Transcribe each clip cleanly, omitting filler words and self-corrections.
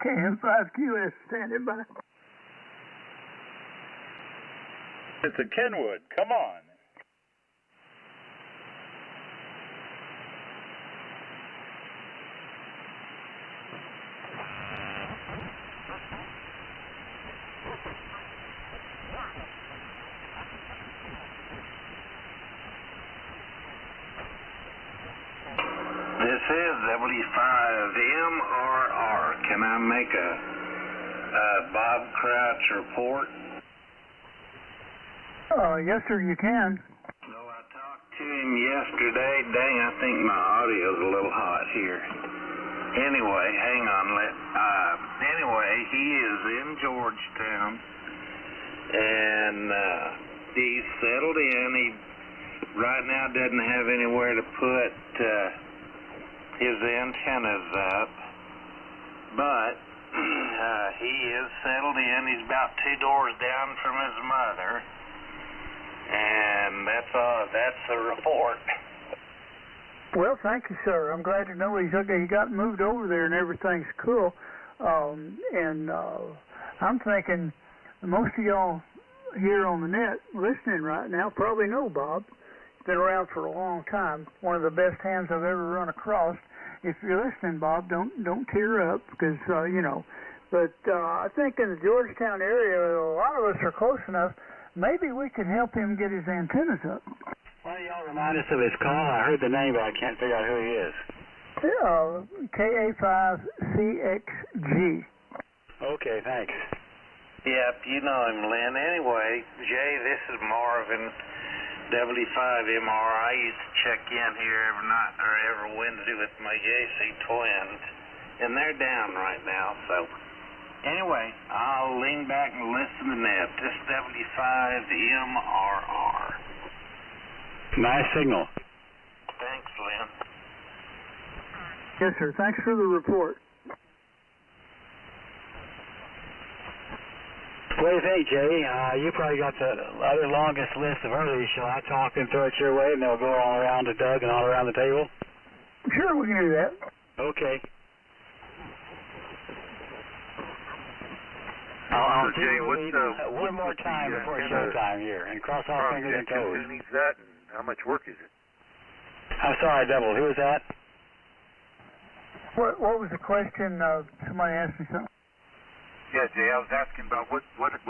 KM5QS standing by. It's a Kenwood. Come on. This is W5MRR. Can I make a Bob Crouch report? Yes, sir, you can. Well, I talked to him yesterday. Dang, I think my audio's a little hot here. Anyway, hang on. Anyway, he is in Georgetown, and he's settled in. He right now doesn't have anywhere to put his antennas up, but he is settled in. He's about 2 doors down from his mother, and that's the report. Well, thank you, sir. I'm glad to know he's okay. He got moved over there and everything's cool. I'm thinking most of y'all here on the net listening right now probably know Bob. Been around for a long time. One of the best hands I've ever run across. If you're listening, Bob, don't tear up because you know. But I think in the Georgetown area, a lot of us are close enough. Maybe we could help him get his antennas up. Why don't y'all remind us of his call? I heard the name, but I can't figure out who he is. KA5CXG. Okay, thanks. Yep, you know him, Lynn. Anyway, Jay, this is Marvin. W5MR. I used to check in here every night or every Wednesday with my JC twins, and they're down right now. So, anyway, I'll lean back and listen to that. This W5MRR. Nice signal. Thanks, Lynn. Yes, sir. Thanks for the report. What do you think, Jay? You probably got the other longest list of earlies. Shall I talk and throw it your way, and they'll go all around to Doug and all around the table? Sure, we can do that. Okay. I'll Jay, one more time before showtime here, and cross all fingers and toes. Who needs that, and how much work is it? I'm sorry, Double. Who was that? What was the question? Somebody asked me something. Yeah, Jay, I was asking about what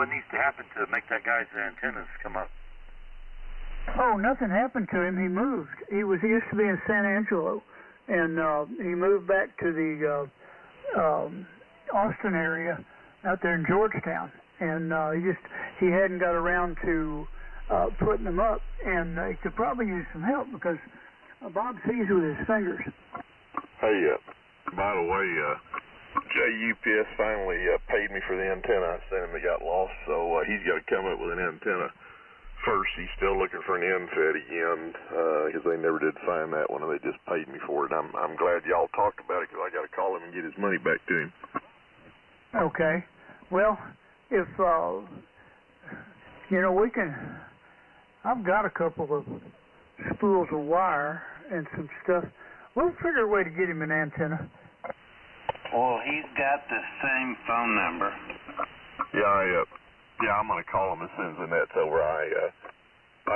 needs to happen to make that guy's antennas come up. Oh, nothing happened to him. He moved. He used to be in San Angelo, and he moved back to the Austin area out there in Georgetown, and he hadn't got around to putting them up, and he could probably use some help because Bob sees with his fingers. Hey, by the way, JUPS finally paid me for the antenna I sent him that got lost, so he's got to come up with an antenna first. He's still looking for an end-fed again because they never did find that one, and they just paid me for it. I'm glad y'all talked about it because I got to call him and get his money back to him. Okay. Well, if you know, I've got a couple of spools of wire and some stuff. We'll figure a way to get him an antenna. Well, he's got the same phone number. Yeah, I'm gonna call him as soon as the net's over. I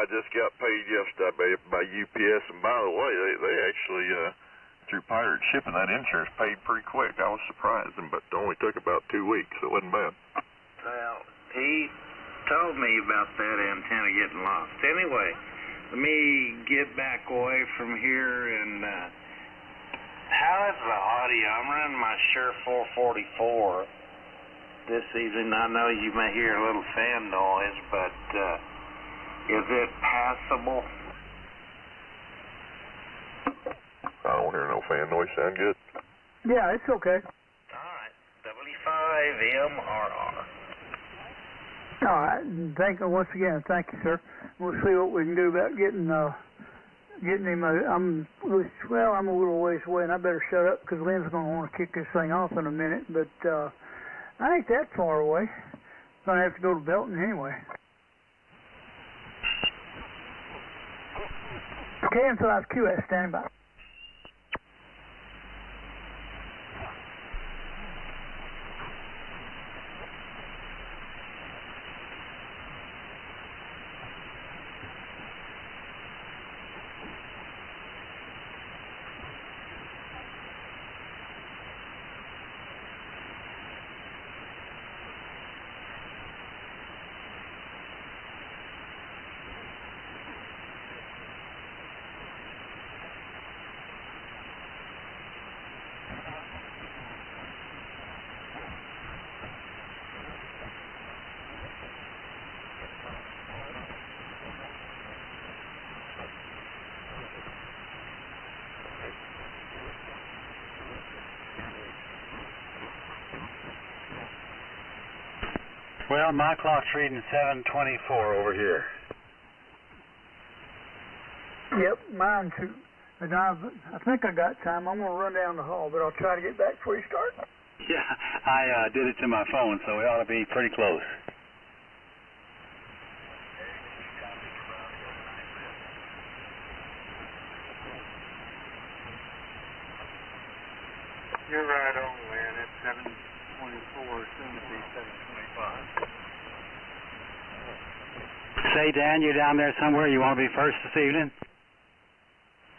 just got paid yesterday by UPS, and by the way, they actually through pirate shipping, that insurance paid pretty quick. I was surprised, but it only took about 2 weeks, so it wasn't bad. Well, he told me about that antenna getting lost. Anyway, let me get back away from here and. How is the audio? I'm running my Shure 444 this evening. I know you may hear a little fan noise, but is it passable? I don't hear no fan noise. Sound good? Yeah, it's okay. All right. W5MRR. All right. Once again, thank you, sir. We'll see what we can do about getting him. I'm a little ways away, and I better shut up because Lynn's going to want to kick this thing off in a minute. But I ain't that far away. Going to have to go to Belton anyway. KM5QS, standing by. Well, my clock's reading 7:24 over here. Yep, mine too. And I think I got time. I'm going to run down the hall, but I'll try to get back before you start. Yeah, I did it to my phone, so we ought to be pretty close. You're right on, man. It's 7:24. Soon to be 7:25. Say, Dan, you're down there somewhere. You want to be first this evening?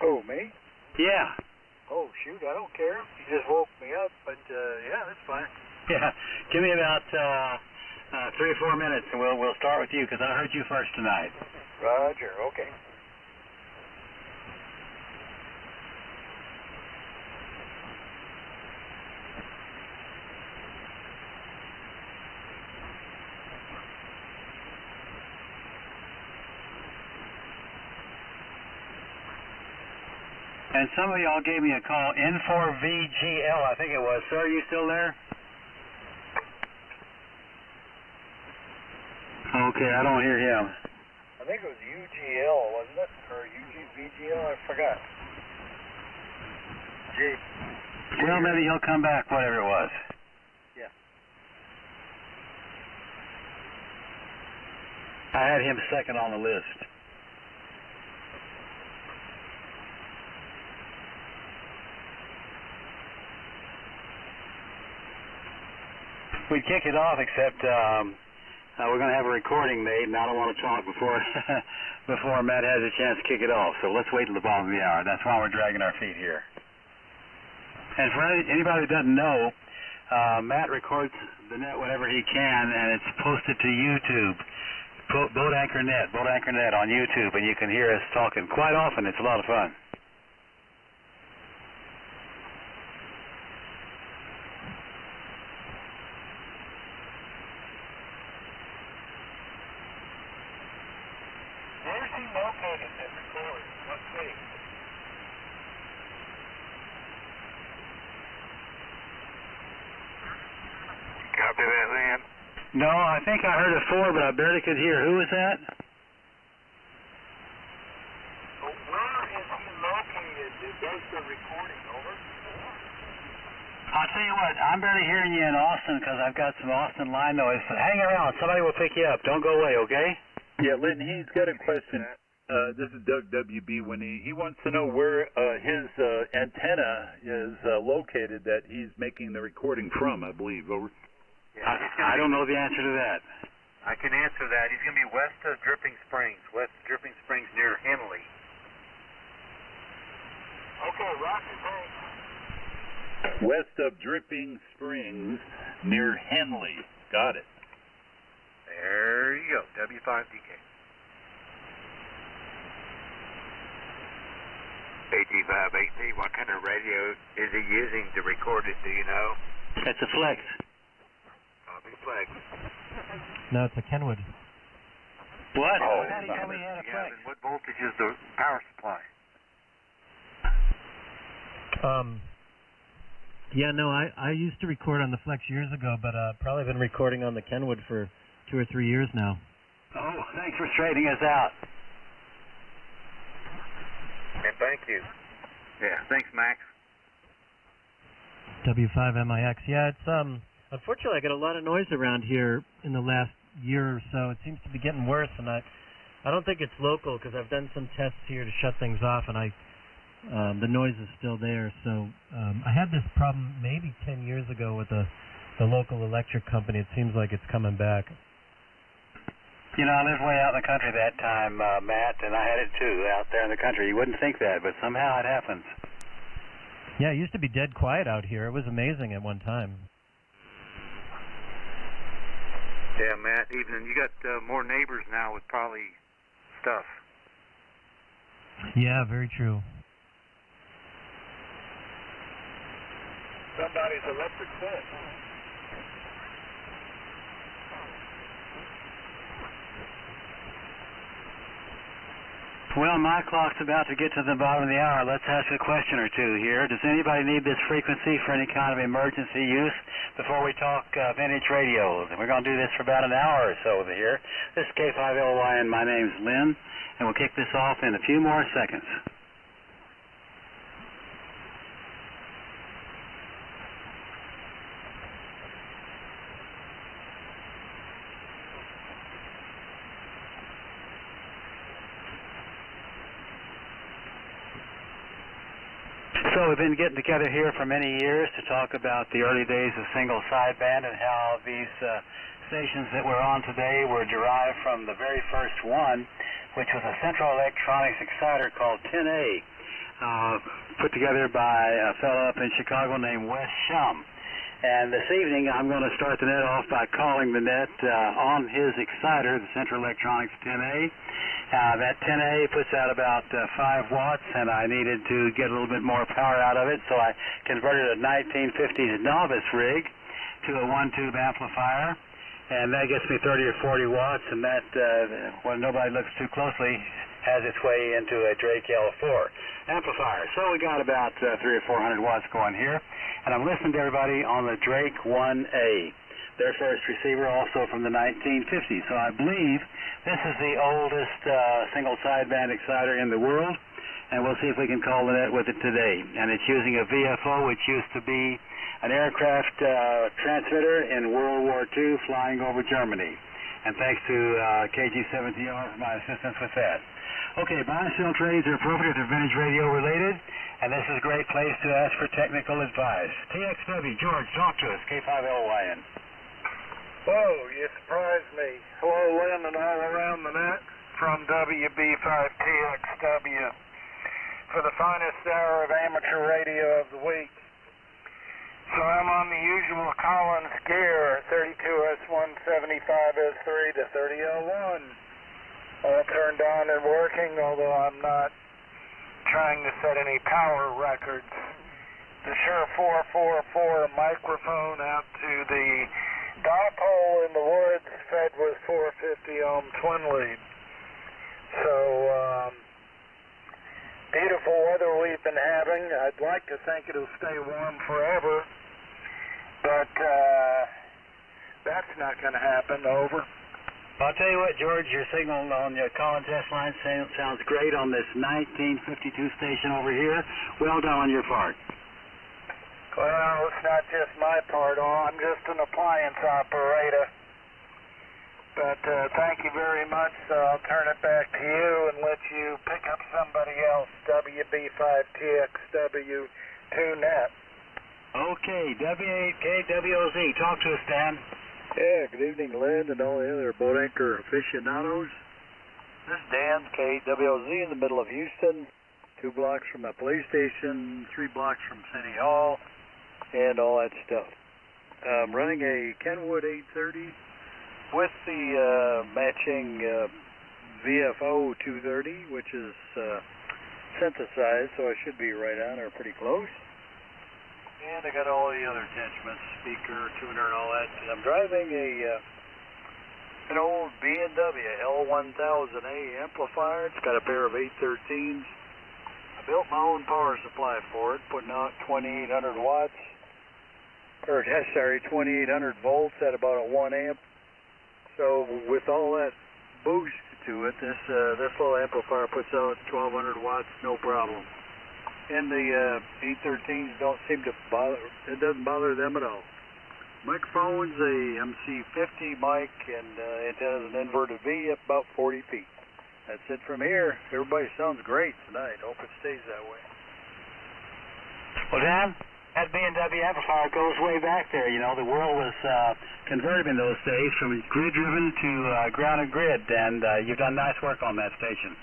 Oh, me? Yeah. Oh, shoot, I don't care. You just woke me up, but, yeah, that's fine. Yeah. Give me about 3 or 4 minutes, and we'll start with you, because I heard you first tonight. Roger, okay. And some of y'all gave me a call, N4VGL, I think it was. Sir, are you still there? Okay, I don't hear him. I think it was UGL, wasn't it? Or VGL? I forgot. Well, maybe he'll come back, whatever it was. Yeah. I had him second on the list. We'd kick it off, except we're going to have a recording made, and I don't want to talk before before Matt has a chance to kick it off. So let's wait till the bottom of the hour. That's why we're dragging our feet here. And for anybody who doesn't know, Matt records the net whenever he can, and it's posted to YouTube. Boat Anchor Net on YouTube, and you can hear us talking quite often. It's a lot of fun. Where's he located that records? What city? Copy that, man. No, I think I heard a 4, but I barely could hear. Who was that? Where is he located that does the recording? Over? I'll tell you what, I'm barely hearing you in Austin because I've got some Austin line noise. Hang around. Somebody will pick you up. Don't go away, okay? Yeah, Linton, he's got a question. This is Doug WB. When he wants to know where his antenna is located that he's making the recording from, I believe. Over. Yeah, I don't know the answer to that. I can answer that. He's going to be west of Dripping Springs. West of Dripping Springs near Henley. Okay, Rocky, thanks. West of Dripping Springs near Henley. Got it. There you go, W5DK. AG580, what kind of radio is he using to record it, do you know? It's a Flex. Copy Flex. No, it's a Kenwood. What? Oh, How do you tell me he had a Yeah, Flex? and what voltage is the power supply? Yeah, no, I used to record on the Flex years ago, but probably been recording on the Kenwood for 2 or 3 years now. Oh, thanks for straightening us out. And thank you. Yeah, thanks, Max. W5MIX. Yeah, it's unfortunately I get a lot of noise around here in the last year or so. It seems to be getting worse, and I don't think it's local because I've done some tests here to shut things off, and the noise is still there. So I had this problem maybe 10 years ago with the local electric company. It seems like it's coming back. You know, I lived way out in the country that time, Matt, and I had it too, out there in the country. You wouldn't think that, but somehow it happens. Yeah, it used to be dead quiet out here. It was amazing at one time. Yeah, Matt, even you got more neighbors now with probably stuff. Yeah, very true. Somebody's electric fence. Well, my clock's about to get to the bottom of the hour. Let's ask a question or two here. Does anybody need this frequency for any kind of emergency use before we talk vintage radios? And we're going to do this for about an hour or so here. This is K5LY, and my name's Lynn, and we'll kick this off in a few more seconds. So we've been getting together here for many years to talk about the early days of single sideband and how these stations that we're on today were derived from the very first one, which was a Central Electronics exciter called 10A, put together by a fellow up in Chicago named Wes Shum. And this evening I'm going to start the net off by calling the net on his exciter, the Central Electronics 10A. That 10A puts out about 5 watts, and I needed to get a little bit more power out of it, so I converted a 1950s novice rig to a one-tube amplifier, and that gets me 30 or 40 watts, and that, when nobody looks too closely, has its way into a Drake L4 amplifier. So we got about 300 or 400 watts going here, and I'm listening to everybody on the Drake 1A. Their first receiver, also from the 1950s. So I believe this is the oldest single sideband exciter in the world, and we'll see if we can call the net with it today. And it's using a VFO, which used to be an aircraft transmitter in World War II flying over Germany. And thanks to KG-17R for my assistance with that. Okay, buy and sell trades are appropriate if they're vintage radio related, and this is a great place to ask for technical advice. TXW, George, talk to us, K5LYN. Whoa, you surprised me. Hello, Lynn, and all around the net from WB5TXW for the finest hour of amateur radio of the week. So I'm on the usual Collins gear, 32S175S3 to 30L1. All turned on and working, although I'm not trying to set any power records. The Shure 444 microphone out to the dipole in the woods fed with 450 ohm twin lead. So, beautiful weather we've been having. I'd like to think it'll stay warm forever, but that's not going to happen. Over. I'll tell you what, George, your signal on your call and test line sounds great on this 1952 station over here. Well done on your part. Well, it's not just my part. I'm just an appliance operator. But thank you very much. So I'll turn it back to you and let you pick up somebody else, WB5TXW2Net. Okay, W8KWOZ, talk to us, Dan. Yeah, good evening, Lynn, and all the other boat anchor aficionados. This is Dan, KWOZ, in the middle of Houston, 2 blocks from the police station, 3 blocks from City Hall, and all that stuff. I'm running a Kenwood 830 with the matching VFO 230, which is synthesized, so I should be right on or pretty close. And I got all the other attachments, speaker, tuner, and all that. And I'm driving an old B&W L1000A amplifier. It's got a pair of 813s. I built my own power supply for it, putting out 2,800 watts. 2,800 volts at about a 1 amp. So with all that boost to it, this little amplifier puts out 1,200 watts, no problem. And the 813s don't seem to bother, it doesn't bother them at all. Microphone's a MC50 mic, and antenna's an inverted V up about 40 feet. That's it from here. Everybody sounds great tonight. Hope it stays that way. Well, Dan, that B&W amplifier goes way back there. You know, the world was converted in those days from grid-driven to grounded grid, and you've done nice work on that station.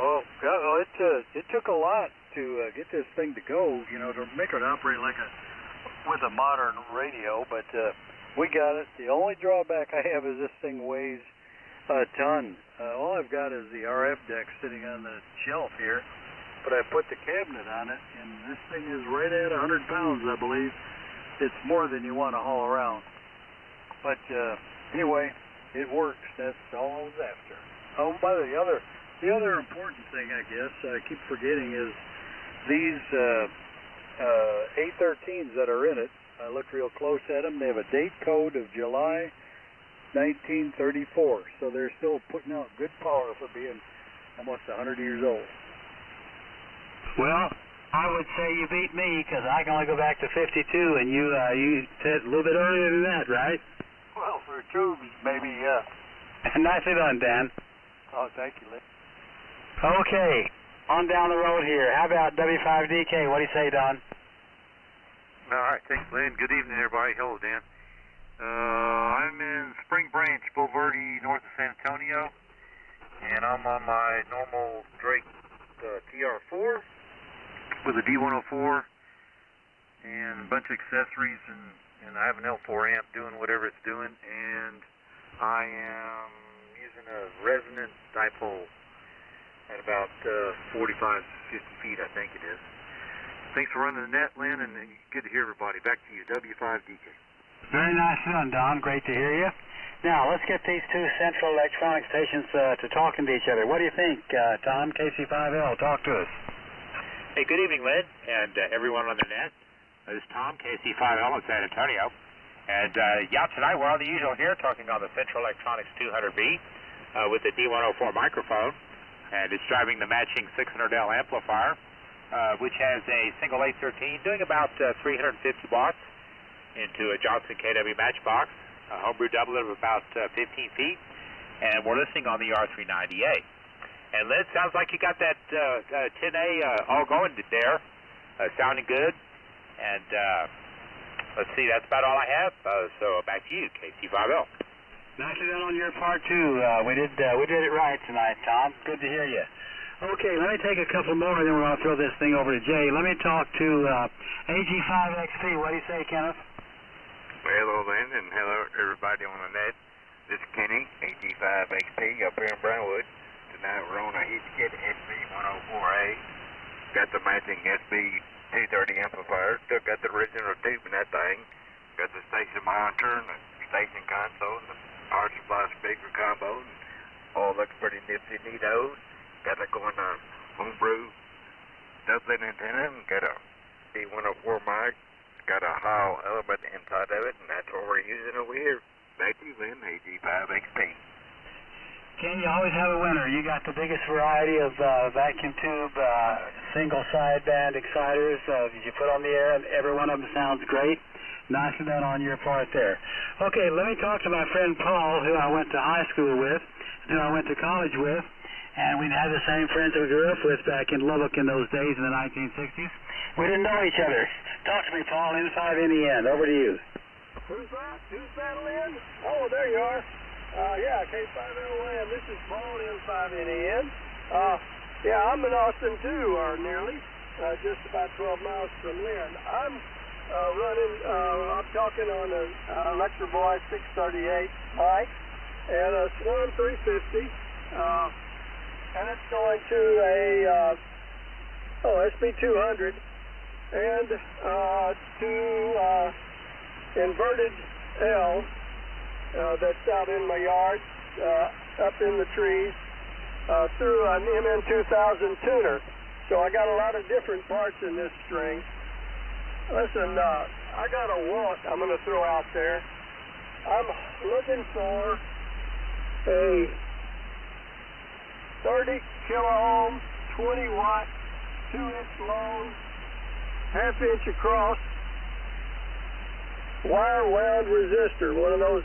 Oh, yeah, well, it took a lot to get this thing to go, you know, to make it operate like with a modern radio, but we got it. The only drawback I have is this thing weighs a ton. All I've got is the RF deck sitting on the shelf here, but I put the cabinet on it, and this thing is right at 100 pounds, I believe. It's more than you want to haul around. But anyway, it works. That's all I was after. Oh, by the other The other important thing, I guess, I keep forgetting is these 813s that are in it. I looked real close at them. They have a date code of July 1934, so they're still putting out good power for being almost 100 years old. Well, I would say you beat me because I can only go back to 52, and you said a little bit earlier than that, right? Well, for tubes, maybe, yeah. Nicely done, Dan. Oh, thank you, Lynn. Okay, on down the road here. How about W5DK? What do you say, Don? All right, thanks, Lynn. Good evening, everybody. Hello, Dan. I'm in Spring Branch, Bulverde, north of San Antonio, and I'm on my normal Drake TR4 with a D104 and a bunch of accessories, and I have an L4 amp doing whatever it's doing, and I am using a resonant dipole at about 45, 50 feet, I think it is. Thanks for running the net, Lynn, and good to hear everybody. Back to you, W5DK. Very nice done, Don. Great to hear you. Now, let's get these two central electronic stations to talking to each other. What do you think, Tom, KC5L? Talk to us. Hey, good evening, Lynn, and everyone on the net. This is Tom, KC5L in San Antonio. And, tonight we're on the usual here, talking on the Central Electronics 200B with the D104 microphone. And it's driving the matching 600L amplifier, which has a single 813 doing about 350 watts into a Johnson KW matchbox, a homebrew doublet of about 15 feet, and we're listening on the R390A. And Lynn, sounds like you got that 10A all going there, sounding good. And let's see, that's about all I have. So back to you, KC5L. Nicely done on your part too. We did it right tonight, Tom. Good to hear you. Okay, let me take a couple more, and then we're going to throw this thing over to Jay. Let me talk to AG5XP. What do you say, Kenneth? Well, hello, Lynn, and hello, everybody on the net. This is Kenny, AG5XP, up here in Brownwood. Tonight we're on a Hitchkit SB104A. Got the matching SB230 amplifier. Still got the original tube in that thing. Got the station monitor and the station console and the power supply speaker combo. And all looks pretty nifty neato. Got it going on homebrew Dudley antenna and got a D104 mic. Got a Hall element inside of it, and that's what we're using over here. Back to you, Lynn, AG5XP. Ken, you always have a winner. You got the biggest variety of vacuum tube single sideband exciters that you put on the air, and every one of them sounds great. Nicely done on your part there. Okay, let me talk to my friend Paul, who I went to high school with, who I went to college with, and we had the same friends we grew up with back in Lubbock in those days in the 1960s. We didn't know each other. Talk to me, Paul, N5NEN. Over to you. Who's that? Who's that, Lynn? Oh, there you are. Yeah, K5LN. This is Paul, N5NEN. I'm in Austin, too, or nearly. Just about 12 miles from Lynn. I'm talking on an Electro Boy 638 mic and a Swan 350. And it's going to a SB200 and two inverted L that's out in my yard, up in the trees, through an MN2000 tuner. So I got a lot of different parts in this string. Listen, I got a want I'm going to throw out there. I'm looking for a 30 kilo ohm, 20 watt, 2-inch long, half-inch across, wire wound resistor, one of those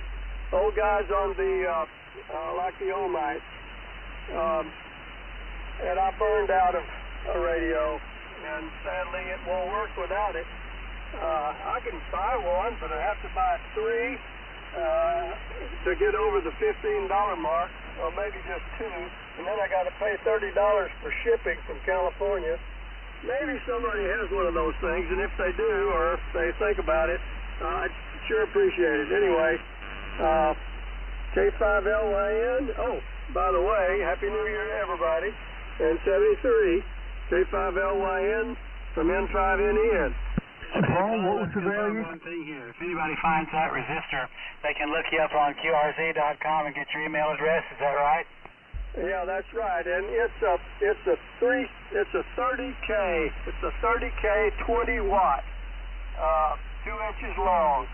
old guys on the, like the Omites. And I burned out of a radio, and sadly it won't work without it. I can buy one, but I have to buy 3 to get over the $15 mark, or maybe just 2, and then I got to pay $30 for shipping from California. Maybe somebody has one of those things, and if they do, or if they think about it, I'd sure appreciate it. Anyway, K5LYN. Oh, by the way, Happy New Year to everybody. And 73, K5LYN from N5NEN. Paul, what was the value? One thing here. If anybody finds that resistor, they can look you up on QRZ.com and get your email address. Is that right? Yeah, that's right, and it's a 30K. It's a 30K 20 watt, 2 inches long.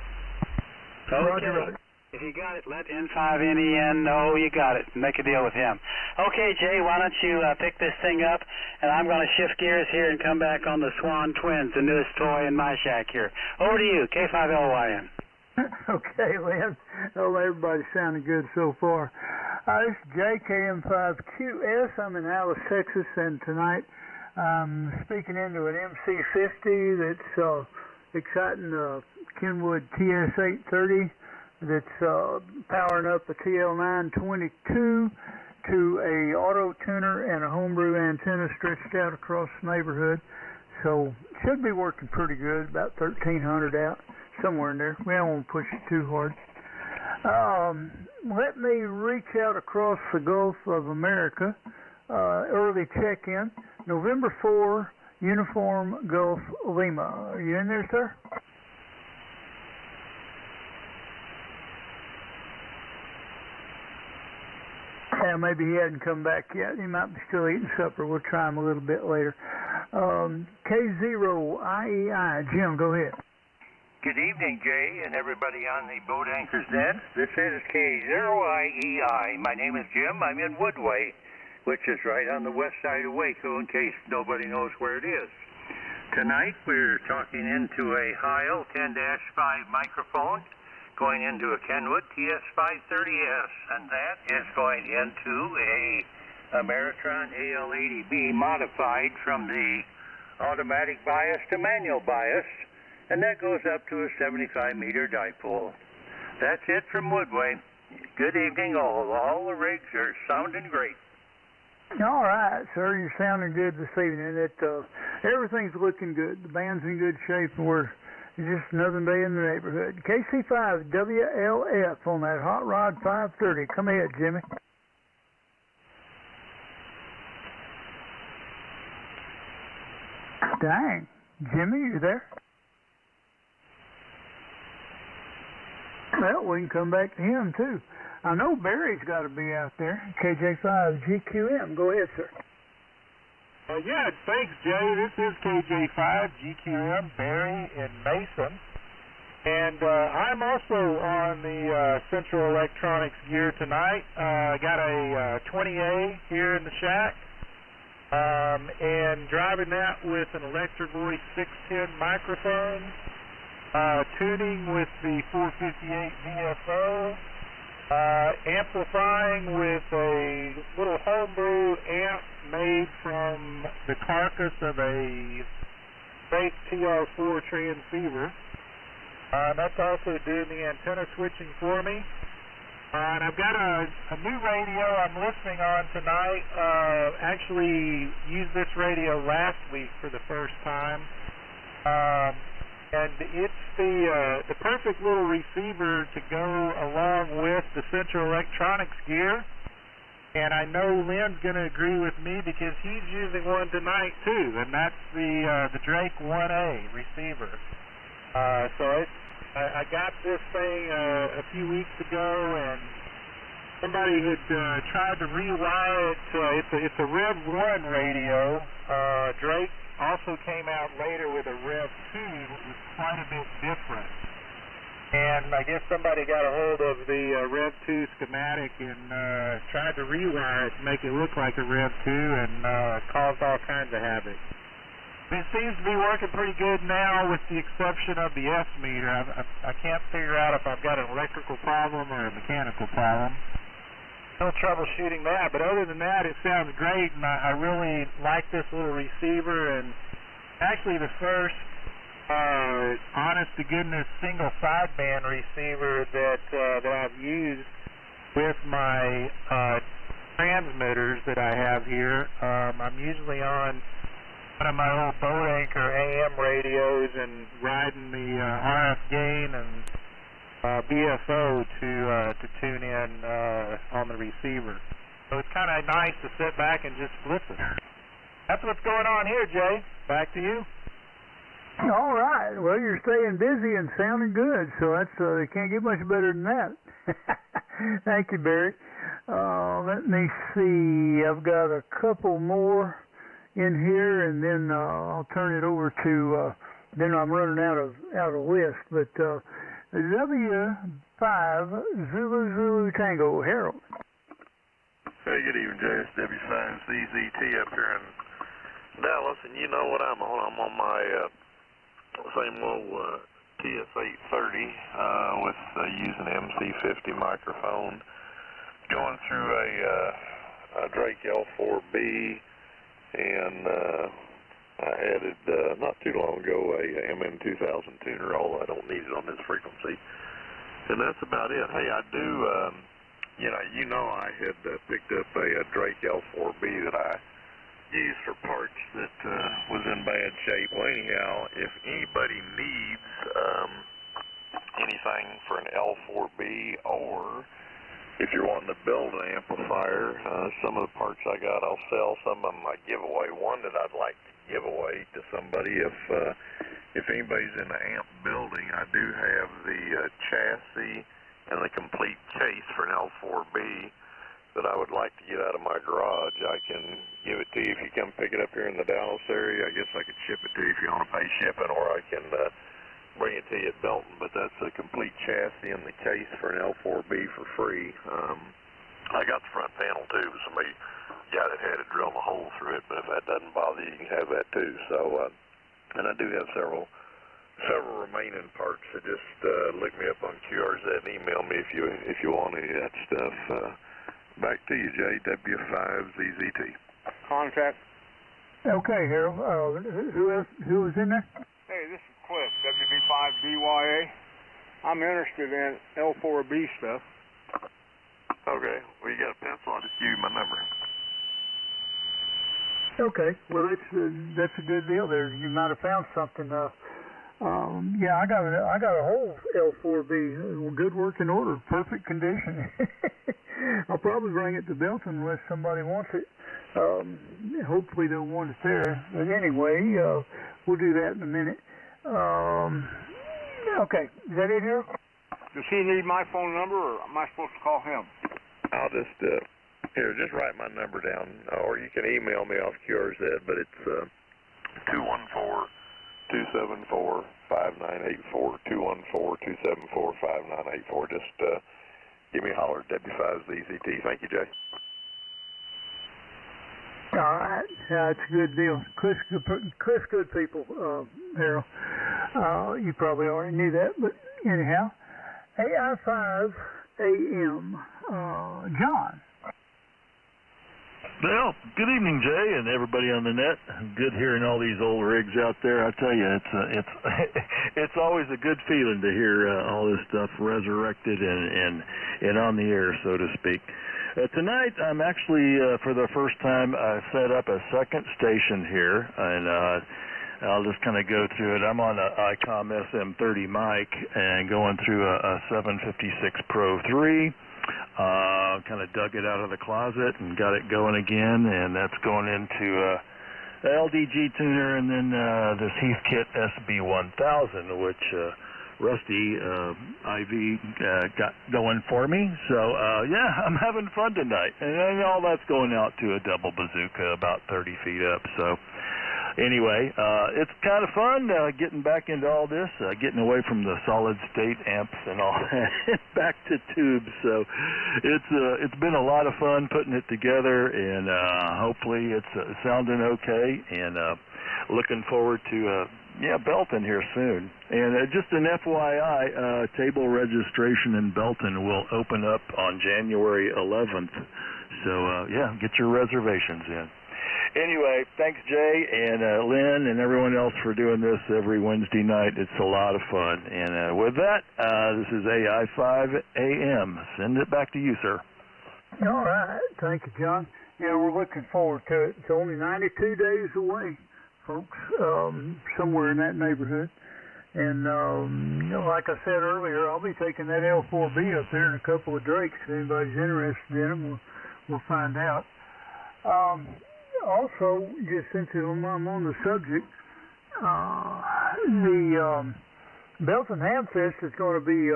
Okay. If you got it, let N5NEN know you got it. Make a deal with him. Okay, Jay, why don't you pick this thing up, and I'm going to shift gears here and come back on the Swan Twins, the newest toy in my shack here. Over to you, K5LYN. Okay, Lynn. Oh, everybody's sounding good so far. This is JKM5QS. I'm in Alice, Texas, and tonight I'm speaking into an MC50 that's exciting Kenwood TS830 that's powering up a TL922 to a auto tuner and a homebrew antenna stretched out across the neighborhood. So should be working pretty good, about 1,300 out, somewhere in there. We don't want to push it too hard. Let me reach out across the Gulf of America. Early check-in, November 4, Uniform Gulf Lima. Are you in there, sir? Yeah, maybe he hadn't come back yet. He might be still eating supper. We'll try him a little bit later. K0IEI. Jim, go ahead. Good evening, Jay, and everybody on the Boat Anchor Net. This is K0IEI. My name is Jim. I'm in Woodway, which is right on the west side of Waco, in case nobody knows where it is. Tonight, we're talking into a Heil 10-5 microphone, going into a Kenwood TS530S, and that is going into a Ameritron AL80B modified from the automatic bias to manual bias, and that goes up to a 75-meter dipole. That's it from Woodway. Good evening, all. All the rigs are sounding great. All right, sir. You're sounding good this evening. Everything's looking good. The band's in good shape, and we're just another day in the neighborhood. KC5WLF on that Hot Rod 530. Come ahead, Jimmy. Dang. Jimmy, you there? Well, we can come back to him, too. I know Barry's got to be out there. KJ5GQM. Go ahead, sir. Yeah, thanks, Jay. This is KJ5GQM, Barry in Mason. And I'm also on the Central Electronics gear tonight. I got a 20A here in the shack. And driving that with an Electric Voice 610 microphone. Tuning with the 458 VFO. Amplifying with a little homebrew amp made from the carcass of a fake TR4 transceiver. That's also doing the antenna switching for me. And I've got a new radio I'm listening on tonight. Actually used this radio last week for the first time. And it's the perfect little receiver to go along with the Central Electronics gear. And I know Lynn's going to agree with me because he's using one tonight too, and that's the Drake 1A receiver. I got this thing a few weeks ago, and somebody had tried to rewire it. It's a Rev 1 radio. Drake also came out later with a Rev 2 that was quite a bit different. And I guess somebody got a hold of the Rev 2 schematic and tried to rewire it to make it look like a Rev 2 and caused all kinds of havoc. It seems to be working pretty good now with the exception of the S meter. I can't figure out if I've got an electrical problem or a mechanical problem. No troubleshooting that, but other than that, it sounds great, and I really like this little receiver, and actually the first honest-to-goodness single sideband receiver that I've used with my transmitters that I have here. I'm usually on one of my old Boat Anchor AM radios and riding the RF gain and BFO to tune in on the receiver. So it's kind of nice to sit back and just listen. That's what's going on here, Jay. Back to you. All right. Well, you're staying busy and sounding good, so that's can't get much better than that. Thank you, Barry. Let me see. I've got a couple more in here, and then I'll turn it over to. Then I'm running out of list. But W5 Zulu Tango, Harold. Hey, good evening, Jay. It's W5ZZT up here in Dallas, and you know what I'm on. I'm on my same little TS830 with using MC50 microphone, going through a Drake L4B, and I added not too long ago a MN2000 tuner, although I don't need it on this frequency, and that's about it. Hey, I do, you know I had picked up a Drake L4B that I used for parts that was in bad shape. Well, anyhow, if anybody needs anything for an L4B, or if you're wanting to build an amplifier, some of the parts I got I'll sell, some of them I give away. One that I'd like to give away to somebody, if anybody's in the amp building, I do have the chassis and the complete case for an L4B that I would like to get out of my garage. I can give it to you if you come pick it up here in the Dallas area. I guess I could ship it to you if you want to pay shipping, or I can bring it to you at Belton. But that's a complete chassis and the case for an L4B for free. I got the front panel too. Somebody got it, had to drill a hole through it, but if that doesn't bother you, you can have that too. So, and I do have several remaining parts. So just look me up on QRZ and email me if you want any of that stuff. Back to you, Jay. W5ZZT. Contact. Okay, Harold. Who was in there? Hey, this is Cliff, WV5BYA. I'm interested in L4B stuff. Okay. Well, you got a pencil? I'll just give you my number. Okay. Well, that's a good deal there. You might have found something. Yeah, I got a whole L4B, good working order, perfect condition. I'll probably bring it to Belton unless somebody wants it. Hopefully they'll want it there. But anyway, we'll do that in a minute. Okay, is that it here? Does he need my phone number, or am I supposed to call him? I'll just just write my number down, or you can email me off QRZ. But it's 214-274-5984. 214-274-5984. Just give me a holler at W5ZZT. Thank you, Jay. All right. It's a good deal. Cliff's good people, Harold. You probably already knew that, but anyhow. AI5AM. John. Well, good evening, Jay, and everybody on the net. Good hearing all these old rigs out there. I tell you, it's always a good feeling to hear all this stuff resurrected and on the air, so to speak. Tonight, I'm actually, for the first time, I set up a second station here, and I'll just kind of go through it. I'm on an ICOM SM30 mic and going through a 756 Pro 3. Kind of dug it out of the closet and got it going again, and that's going into the LDG tuner, and then this Heathkit SB1000, which Rusty IV got going for me. So yeah, I'm having fun tonight, and all that's going out to a double bazooka about 30 feet up. So anyway, it's kind of fun getting back into all this, getting away from the solid state amps and all that, back to tubes. So it's been a lot of fun putting it together, and hopefully it's sounding okay, and looking forward to Belton here soon. And just an FYI, table registration in Belton will open up on January 11th. So get your reservations in. Anyway, thanks, Jay and Lynn and everyone else for doing this every Wednesday night. It's a lot of fun. And with that, this is AI5AM. Send it back to you, sir. All right. Thank you, John. Yeah, we're looking forward to it. It's only 92 days away, folks, somewhere in that neighborhood. And like I said earlier, I'll be taking that L4B up there and a couple of Drakes. If anybody's interested in them, we'll find out. Also, just since I'm on the subject, the Belton Hamfest is going to be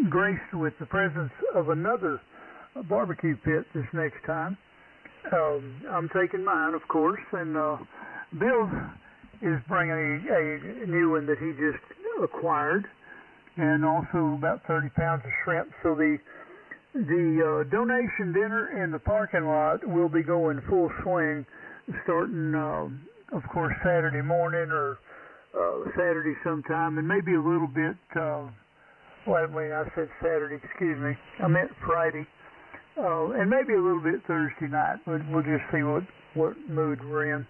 graced with the presence of another a barbecue pit this next time. I'm taking mine, of course, and Bill is bringing a new one that he just acquired, and also about 30 pounds of shrimp. So the donation dinner in the parking lot will be going full swing, starting, of course, Saturday morning or Saturday sometime, and maybe a little bit. I said Saturday. Excuse me. I meant Friday, and maybe a little bit Thursday night. We'll just see what mood we're in.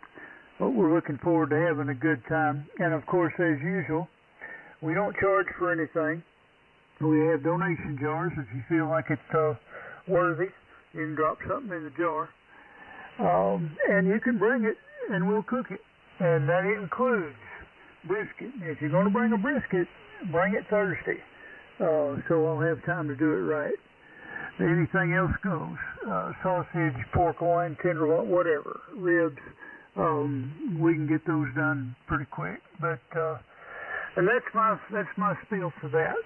But we're looking forward to having a good time. And of course, as usual, we don't charge for anything. We have donation jars. If you feel like it's worthy, you can drop something in the jar. And you can bring it, and we'll cook it. And that includes brisket. If you're going to bring a brisket, bring it Thursday. So I'll have time to do it right. Anything else goes. Sausage, pork loin, tenderloin, whatever. Ribs. We can get those done pretty quick. But and that's my spiel for that.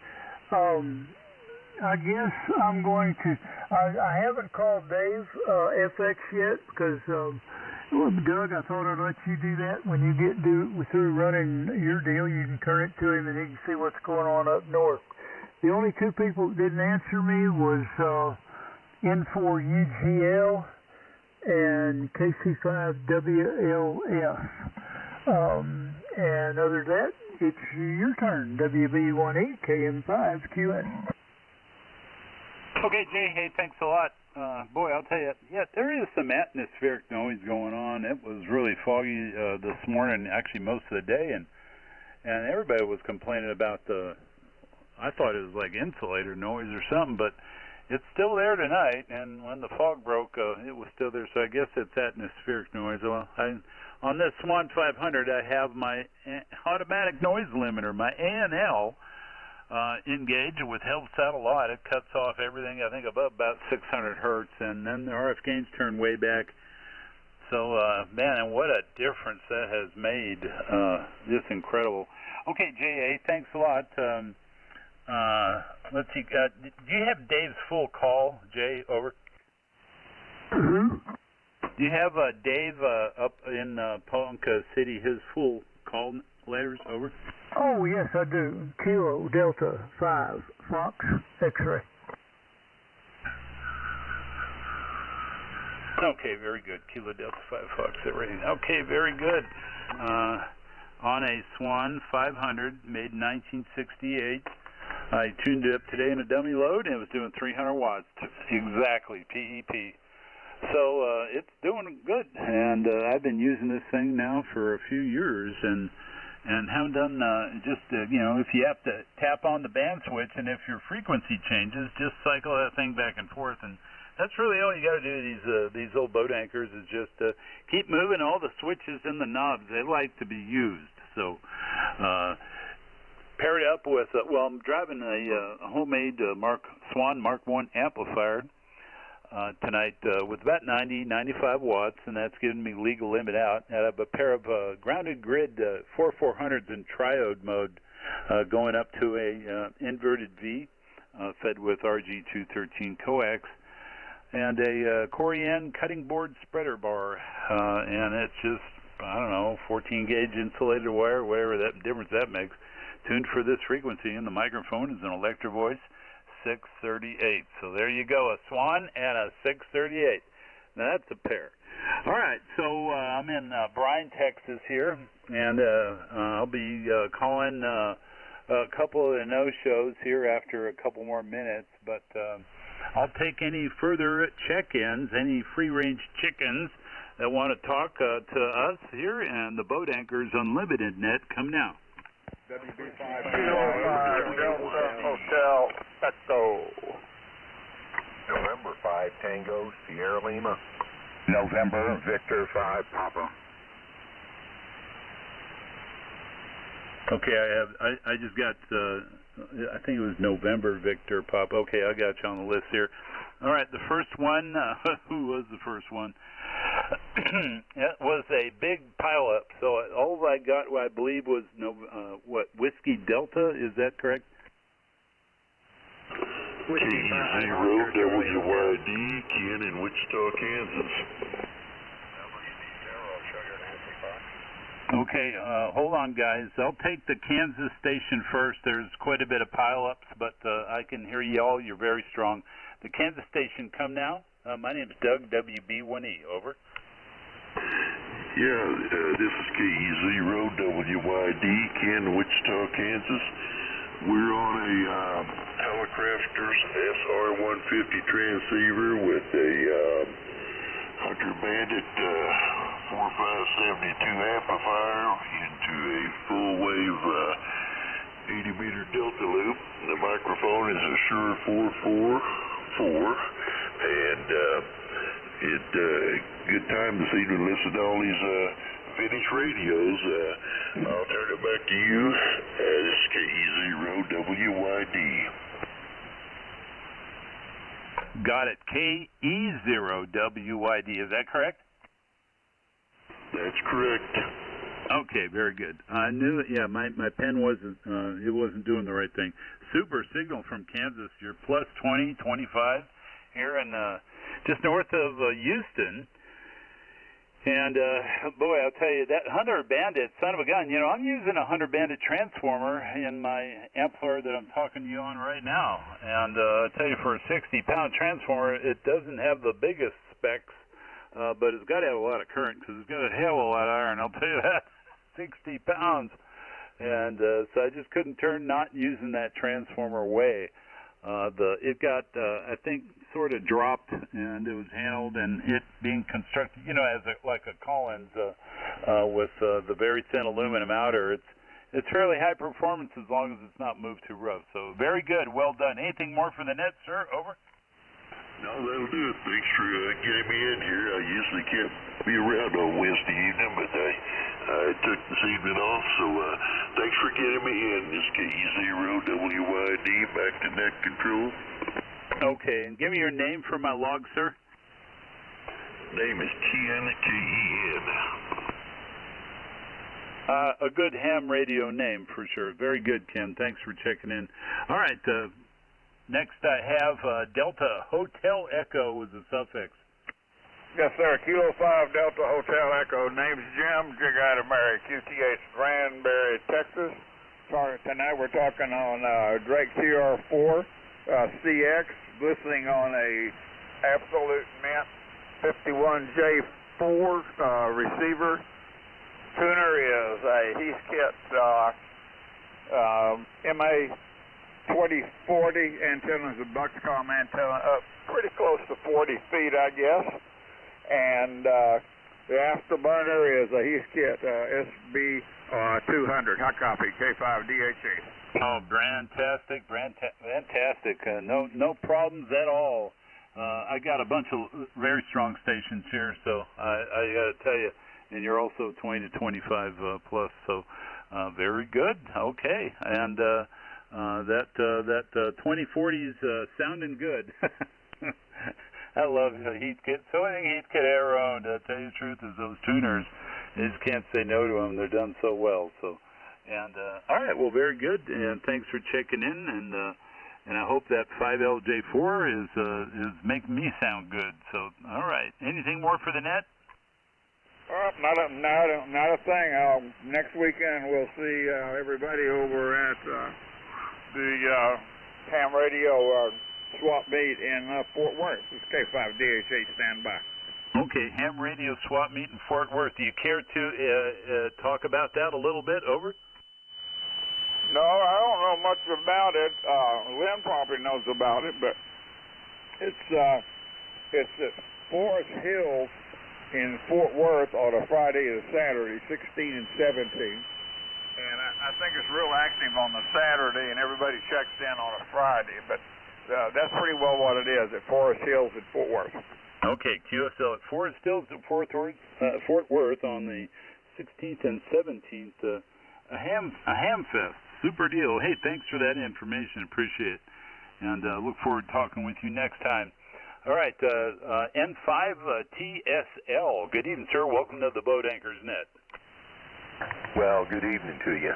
I guess I'm going to. I haven't called Dave FX yet because Doug, I thought I'd let you do that. When you get through running your deal, you can turn it to him and he can see what's going on up north. The only two people that didn't answer me was N4UGL and KC5WLF. And other than that, it's your turn. WB18 KM5QN. Okay, Jay. Hey, thanks a lot. Boy, I'll tell you, yeah, there is some atmospheric noise going on. It was really foggy this morning, actually most of the day, and everybody was complaining about I thought it was like insulator noise or something, but it's still there tonight, and when the fog broke, it was still there, so I guess it's atmospheric noise. Well, on this Swan 500, I have my automatic noise limiter, my ANL, engaged, which helps out a lot. It cuts off everything, I think, above about 600 hertz, and then the RF gains turn way back. So, man, and what a difference that has made. Just incredible. Okay, J.A., thanks a lot. Let's see. Do you have Dave's full call, Jay? Over. Mm-hmm. Do you have Dave up in Ponca City, his full call letters? Over. Oh, yes, I do. Kilo Delta 5 Fox X-ray. Okay, very good. Kilo Delta 5 Fox X-ray. Okay, very good. On a Swan 500, made in 1968. I tuned it up today in a dummy load, and it was doing 300 watts. Exactly, PEP. So it's doing good, and I've been using this thing now for a few years, and haven't done if you have to tap on the band switch, and if your frequency changes, just cycle that thing back and forth, and that's really all you got to do. These old boat anchors is just keep moving all the switches and the knobs. They like to be used. So. Paired up with, I'm driving a homemade Swan Mark I amplifier tonight with about 95 watts, and that's giving me legal limit out. I have a pair of grounded grid 4400s in triode mode going up to a inverted V fed with RG213 coax, and a Corian cutting board spreader bar, and it's just, 14 gauge insulated wire, whatever that difference that makes. Tuned for this frequency, and the microphone is an Electro Voice 638. So there you go, a Swan and a 638. Now that's a pair. All right, so I'm in Bryan, Texas here, and I'll be calling a couple of the no-shows here after a couple more minutes, but I'll take any further check-ins, any free-range chickens that want to talk to us here, and the Boat Anchors Unlimited Net come now. WB5 Delta Hotel Echo. November 5 Tango Sierra Lima. November Victor 5 Papa. Okay, I just got, I think it was November Victor Papa. Okay, I got you on the list here. All right, the first one, who was the first one? It was a big pileup. So all I got, I believe, was Whiskey Delta. Is that correct? KE0WYD, Ken in Wichita, Kansas. Okay, hold on, guys. I'll take the Kansas station first. There's quite a bit of pileups, but I can hear you all. You're very strong. The Kansas station, come now. My name's Doug, WB1E. Over. Yeah, this is KE0WYD, Ken, Wichita, Kansas. We're on a Helicrafters SR-150 transceiver with a Hunter Bandit 4572 amplifier into a full wave 80-meter delta loop. The microphone is a Shure 444, and good time this evening to listen to all these vintage radios. I'll turn it back to you. This is KE0WYD. Got it. KE0WYD. Is that correct? That's correct. Okay, very good. I knew it. Yeah, my pen wasn't it wasn't doing the right thing. Super signal from Kansas. You're plus 20, 25 here in just north of Houston. And boy, I'll tell you, that Hunter Bandit, son of a gun. You know, I'm using a Hunter Bandit transformer in my amplifier that I'm talking to you on right now. And I'll tell you, for a 60-pound transformer, it doesn't have the biggest specs, but it's got to have a lot of current because it's got a hell of a lot of iron. I'll tell you that, 60 pounds. And so I just couldn't turn not using that transformer away. It got, I think, sort of dropped, and it was handled, and it being constructed, you know, as like a Collins with the very thin aluminum outer. It's fairly high performance as long as it's not moved too rough. So very good, well done. Anything more for the net, sir? Over. No, that'll do it. Thanks for getting me in here. I usually can't be around on Wednesday evening, but I took this evening off, so thanks for getting me in. This KE0WYD, back to net control. Okay, and give me your name for my log, sir. Name is Ken, K-E-N. A good ham radio name, for sure. Very good, Ken. Thanks for checking in. All right, next I have Delta Hotel Echo with the suffix. Yes, sir. Kilo 5 Delta Hotel Echo. Name's Jim. Jig out of Mary, QTH, Granbury, Texas. Tonight we're talking on Drake TR4 CX, listening on a Absolute Mint 51J4 receiver. Tuner is a Heathkit MA2040 antenna, is a Buxcom antenna up pretty close to 40 feet, I guess. And the afterburner is a Heathkit SB200 hot copy K5DH8. Oh, fantastic. No problems at all. I got a bunch of very strong stations here, so I got to tell you, and you're also 20 to 25 plus, so very good. Okay, and that 2040 is sounding good. I love Heathkit. So anything Heathkit ever owned, to tell you the truth, is those tuners. You just can't say no to them. They're done so well. So, and all right, well, very good, and thanks for checking in, and I hope that 5LJ4 is making me sound good. So, all right, anything more for the net? Not a thing. Next weekend we'll see everybody over at the ham radio swap meet in Fort Worth. This is K5DH8 standby. Okay, ham radio swap meet in Fort Worth. Do you care to talk about that a little bit? Over. No, I don't know much about it. Lynn probably knows about it, but it's at Forest Hills in Fort Worth on a Friday and Saturday, 16 and 17. And I think it's real active on the Saturday, and everybody checks in on a Friday. But that's pretty well what it is at Forest Hills in Fort Worth. Okay, QSL at Forest Hills at Fort Worth on the 16th and 17th. A ham fest. Super deal. Hey, thanks for that information. Appreciate it. And look forward to talking with you next time. All right, N5TSL. Good evening, sir. Welcome to the Boat Anchors Net. Well, good evening to you.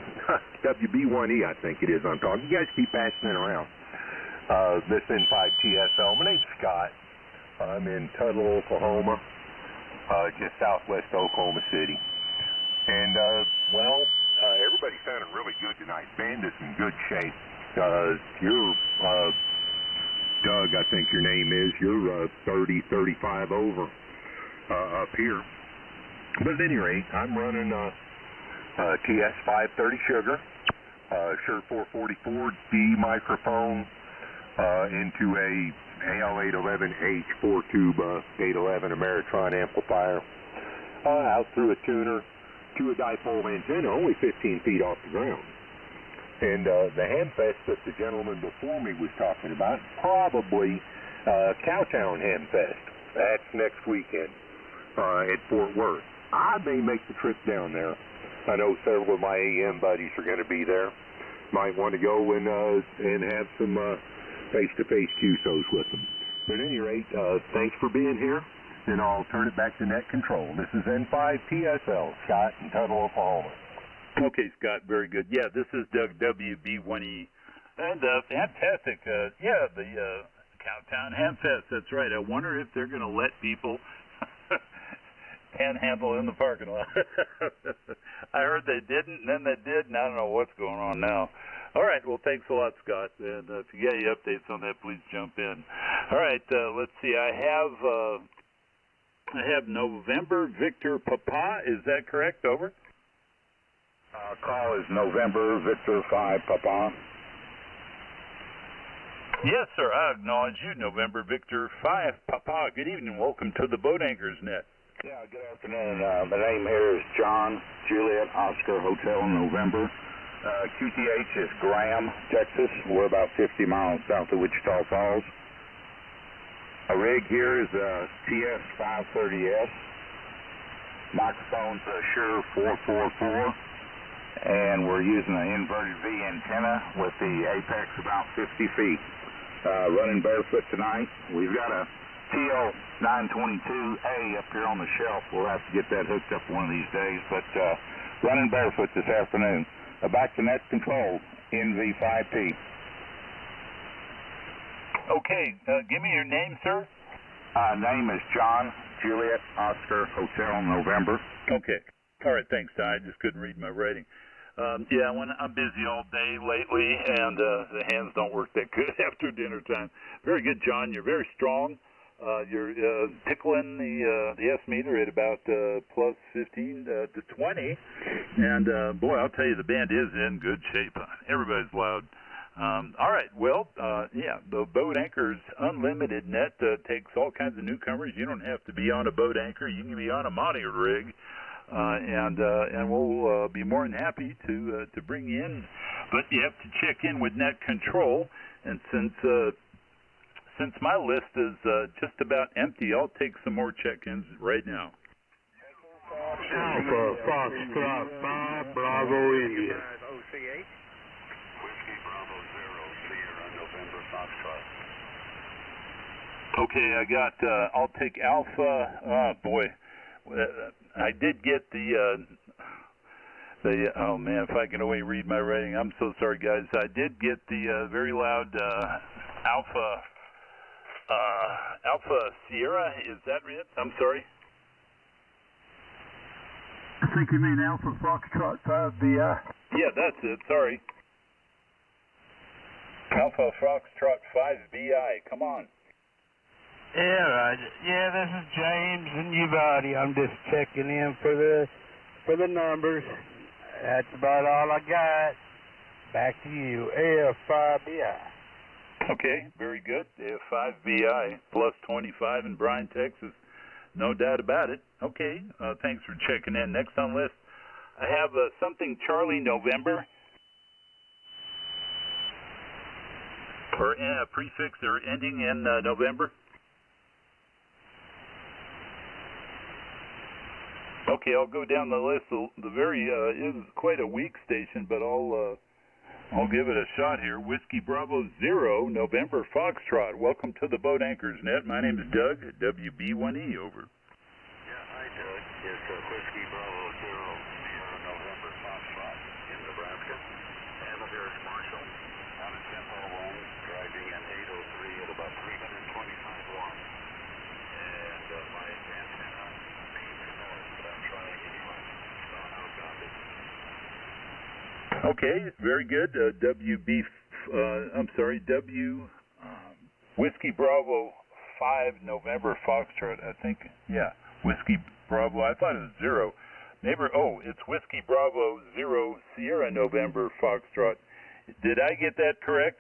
WB1E, I think it is I'm talking. You guys keep passing it around. This N5TSL. My name's Scott. I'm in Tuttle, Oklahoma, just southwest Oklahoma City. And, everybody sounded really good tonight. Band is in good shape. You're, Doug, I think your name is. You're 30, 35 over up here. But at any rate, I'm running TS530 Sugar, Shure 444D microphone into a AL811H 4-tube 811 Ameritron amplifier out through a tuner to a dipole antenna, only 15 feet off the ground. And the Hamfest that the gentleman before me was talking about, probably Cowtown Hamfest. That's next weekend at Fort Worth. I may make the trip down there. I know several of my AM buddies are going to be there. Might want to go and have some face-to-face QSOs with them. But at any rate, thanks for being here, and I'll turn it back to net control. This is N5TSL, Scott in Tuttle, Oklahoma. Okay, Scott, very good. Yeah, this is Doug WB1E. And fantastic. The Cowtown Hamfest, that's right. I wonder if they're going to let people panhandle in the parking lot. I heard they didn't, and then they did, and I don't know what's going on now. All right, well, thanks a lot, Scott. And if you got any updates on that, please jump in. All right, let's see. I have November Victor Papa. Is that correct? Over. Call is November Victor 5 Papa. Yes, sir. I acknowledge you, November Victor 5 Papa. Good evening. Welcome to the Boat Anchors Net. Yeah, good afternoon. My name here is John Juliet Oscar Hotel November. QTH is Graham, Texas. We're about 50 miles south of Wichita Falls. A rig here is a TS530S. Microphone's a Shure 444. And we're using an inverted V antenna with the apex about 50 feet. Running barefoot tonight. We've got a TL922A up here on the shelf. We'll have to get that hooked up one of these days, but running barefoot this afternoon. Back to net control, NV5P. Okay, give me your name, sir. Name is John Juliet Oscar Hotel November. Okay. All right, thanks, Ty. I just couldn't read my writing. I'm busy all day lately, and the hands don't work that good after dinner time. Very good, John. You're very strong. You're tickling the S meter at about plus 15 to 20. And, boy, I'll tell you, the band is in good shape. Everybody's loud. All right, well, the Boat Anchors Unlimited Net takes all kinds of newcomers. You don't have to be on a boat anchor. You can be on a monitor rig. And we'll be more than happy to bring you in. But you have to check in with net control. And since my list is just about empty, I'll take some more check-ins right now. Alpha Foxtrot 5 Bravo India. Whiskey Bravo 0 Sierra November Foxtrot. Okay, I got. I'll take Alpha. I did get oh man, if I can only read my writing, I'm so sorry, guys. I did get the very loud Alpha Sierra. Is that it? I'm sorry. I think you mean Alpha Foxtrot 5BI. Yeah, that's it. Sorry. Alpha Foxtrot 5BI. Come on. Yeah, Roger. Yeah, this is James and Uvalde. I'm just checking in for the numbers. That's about all I got. Back to you. AF5BI. Okay, very good. AF5BI plus 25 in Bryan, Texas. No doubt about it. Okay, thanks for checking in. Next on list, I have something Charlie November. Or a prefix or ending in November. Okay, I'll go down the list. The very is quite a weak station, but I'll give it a shot here. Whiskey Bravo 0 November Foxtrot. Welcome to the Boat Anchors Net. My name is Doug, WB1E. Over. Yeah, hi Doug. It's Whiskey Bravo 0 Sierra November Foxtrot in Nebraska. And here's Marshall on a tempo 1 driving an Okay, very good. Whiskey Bravo 5 November Foxtrot, I think. Yeah, Whiskey Bravo. I thought it was 0. It's Whiskey Bravo 0 Sierra November Foxtrot. Did I get that correct?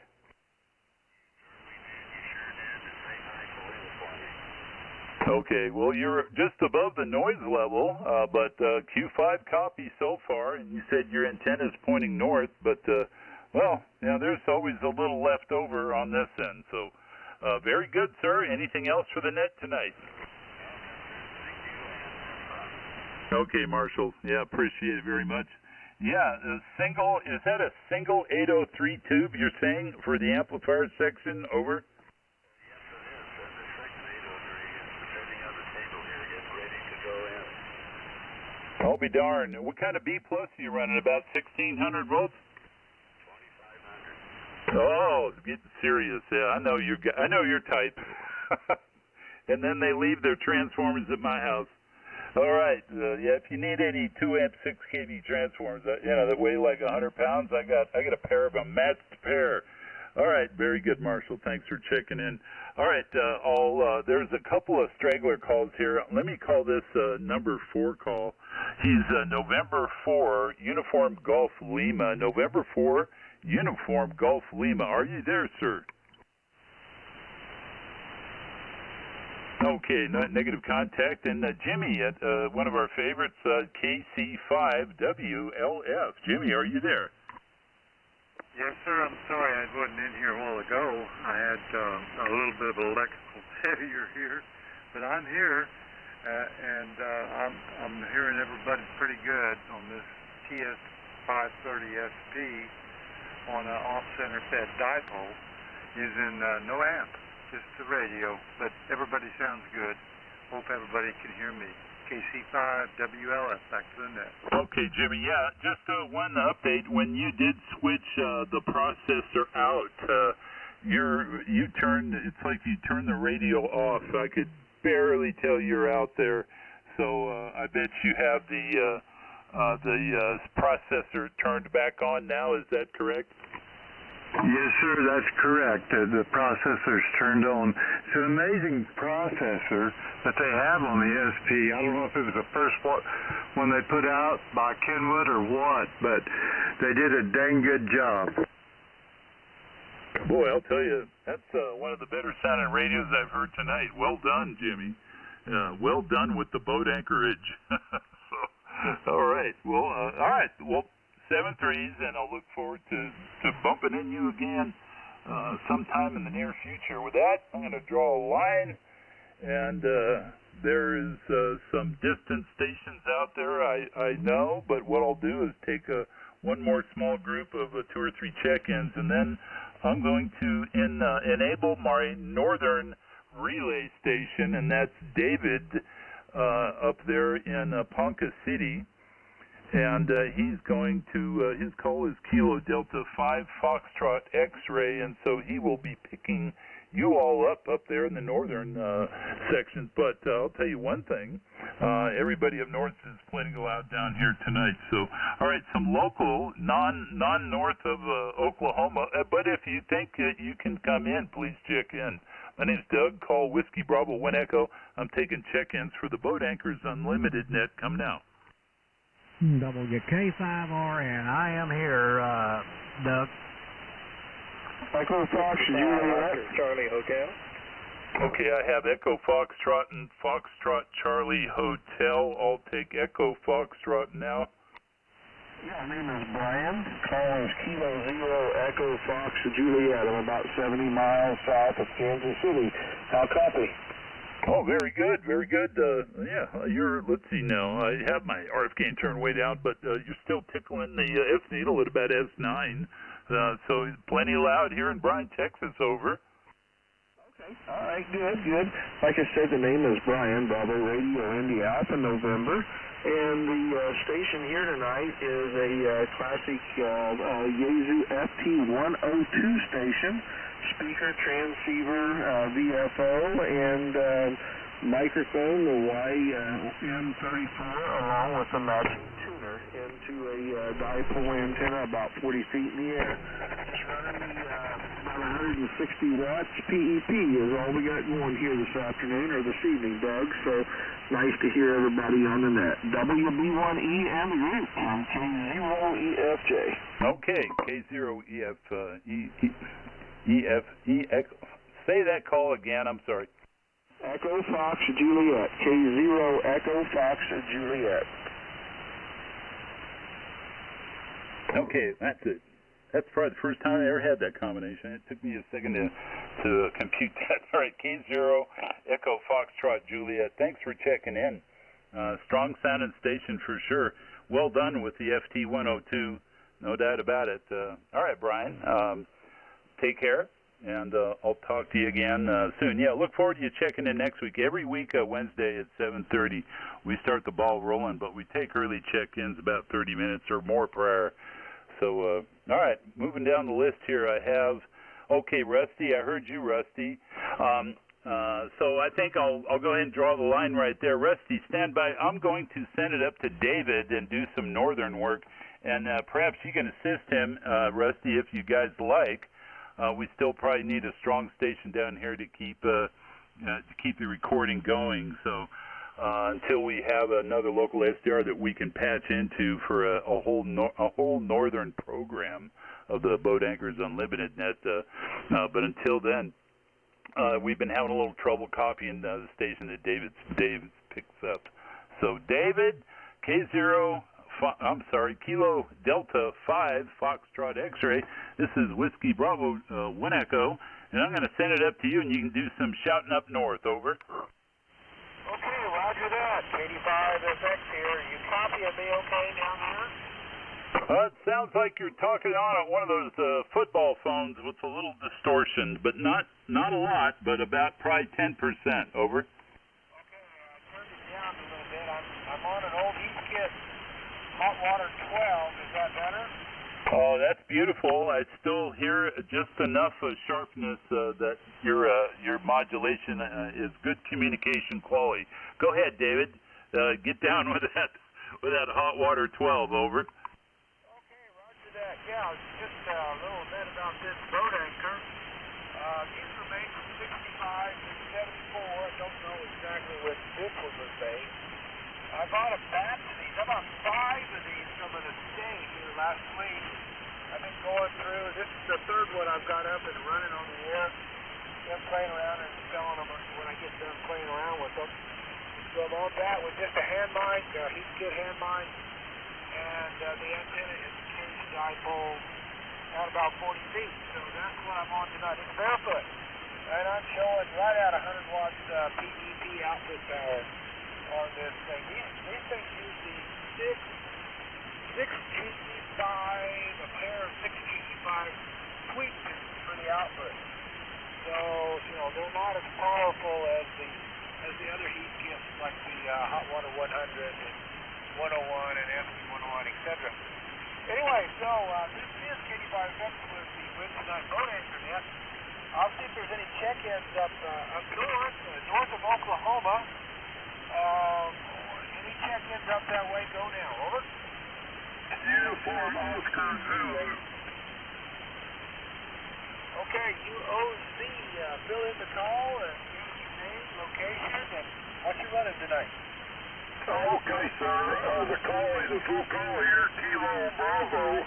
Okay, well, you're just above the noise level, but Q5 copy so far, and you said your antenna's pointing north, but, there's always a little left over on this end, so very good, sir. Anything else for the net tonight? Okay, Marshall. Yeah, appreciate it very much. Yeah, is that a single 803 tube you're saying for the amplifier section? Over? I'll be darned. What kind of B plus are you running? About 1600 volts? 2500. Oh, it's getting serious. Yeah, I know your type. And then they leave their transformers at my house. All right. If you need any 2 amp 6 kV transformers, that weigh like 100 pounds, I got a pair of them, matched pair. All right, very good, Marshall. Thanks for checking in. All right, there's a couple of straggler calls here. Let me call this number 4 call. He's November 4, Uniform Golf Lima. November 4, Uniform Golf Lima. Are you there, sir? Okay, negative contact. And Jimmy, at one of our favorites, KC5WLF. Jimmy, are you there? Yes, sir. I'm sorry I wasn't in here a while ago. I had a little bit of electrical failure here, but I'm here, and I'm hearing everybody pretty good on this TS530SP on an off-center fed dipole using no amp, just the radio. But everybody sounds good. Hope everybody can hear me. KC5WLF, back to the net. Okay, Jimmy, yeah, just one update. When you did switch the processor out, it's like you turned the radio off. I could barely tell you're out there. So I bet you have the processor turned back on now. Is that correct? Yes, sir, that's correct. The processor's turned on. It's an amazing processor that they have on the SP. I don't know if it was the first one they put out by Kenwood or what, but they did a dang good job. Boy, I'll tell you, that's one of the better sounding radios I've heard tonight. Well done, Jimmy. Well done with the boat anchorage. All right. Well, 7 threes, and I'll look forward to bumping into you again sometime in the near future. With that, I'm going to draw a line, and there is some distant stations out there, I know, but what I'll do is take one more small group of 2 or 3 check-ins, and then I'm going to enable my northern relay station, and that's David up there in Ponca City. And he's going to, his call is Kilo Delta 5 Foxtrot X-Ray, and so he will be picking you all up there in the northern sections. But I'll tell you one thing, everybody up north is plenty loud down here tonight. So, all right, some local, non-north of Oklahoma, but if you think you can come in, please check in. My name's Doug, call Whiskey Bravo 1 Echo. I'm taking check-ins for the Boat Anchors Unlimited net. Come now. WK5RN. I am here, Doug. Echo Fox, Juliet, Charlie Hotel. Okay, I have Echo Foxtrot and Foxtrot Charlie Hotel. I'll take Echo Foxtrot now. Yeah, my name is Brian. Calling is Kilo Zero Echo Fox Juliet. I'm about 70 miles south of Kansas City. How copy? Oh, very good, very good. Let's see now. I have my RF gain turned way down, but you're still tickling the F needle at about S9. So plenty loud here in Bryan, Texas, over. Okay, all right, good. Like I said, the name is Brian, Bravo Radio India Alpha November. And the station here tonight is a classic Yaesu FT102 station. Speaker, transceiver, VFO, and microphone, the YM34, along with a matching tuner. into a dipole antenna about 40 feet in the air. Running about 160 watts PEP is all we got going here this afternoon or this evening, Doug. So nice to hear everybody on the net. WB1E and the group on K0EFJ. Okay, K0EF. Say that call again. I'm sorry. Echo Fox Juliet. K0 Echo Fox Juliet. Okay, that's it. That's probably the first time I ever had that combination. It took me a second to compute that. All right, K0 Echo Foxtrot Juliet. Thanks for checking in. Strong sounding station for sure. Well done with the FT102. No doubt about it. All right, Brian. Take care. And I'll talk to you again soon. Yeah, look forward to you checking in next week. Every week, Wednesday at 7:30, we start the ball rolling, but we take early check-ins about 30 minutes or more per hour. So, all right, moving down the list here, I have, okay, Rusty, I heard you, Rusty. So I think I'll go ahead and draw the line right there. Rusty, stand by. I'm going to send it up to David and do some northern work, and perhaps you can assist him, Rusty, if you guys like. We still probably need a strong station down here to keep the recording going. So until we have another local SDR that we can patch into for a whole northern program of the Boat Anchors Unlimited net. But until then, we've been having a little trouble copying the station that David picks up. So David, Kilo Delta 5 Foxtrot X-ray. This is Whiskey Bravo 1 Echo, and I'm going to send it up to you, and you can do some shouting up north. Over. Okay, roger that. 85SX here. You copying me okay down there? It sounds like you're talking on one of those football phones with a little distortion, but not a lot, but about probably 10%. Over. Okay, I turned it down a little bit. I'm on an old Heathkit Hot Water 12. Is that better? Oh, that's beautiful. I still hear just enough sharpness that your modulation is good communication quality. Go ahead, David. Get down with that Hot Water 12. Over. Okay, roger that. Yeah, just a little bit about this boat anchor. These were made from 65 to 74. I don't know exactly when this one was made. I bought a batch of these. I bought 5 of these from an estate here last week. I've been going through. This is the third one I've got up and running on the air. I'm playing around and selling them when I get done playing around with them. So I'm on that with just a hand mic, Heathkit hand mic, and the antenna is a cage dipole at about 40 feet. So that's what I'm on tonight. It's barefoot. And I'm showing right at 100 watts PEP output power on this thing. These things use the 6 GC5, a pair of 6 GC5 sweep tunes for the output. So, they're not as powerful as the other heat kits like the Hot Water 100 and 101 and FT101, etc. Anyway, so this is K85X with the Wednesday Boat Anchor Net. I'll see if there's any check-ins up north of Oklahoma. Any check-ins up that way? Go now. Over. Uniform Oscar Zulu. Okay, UOZ, fill in the call and give us your name, location, and what you're running tonight. Okay, sir. The call is a full call here. Kilo Bravo 0,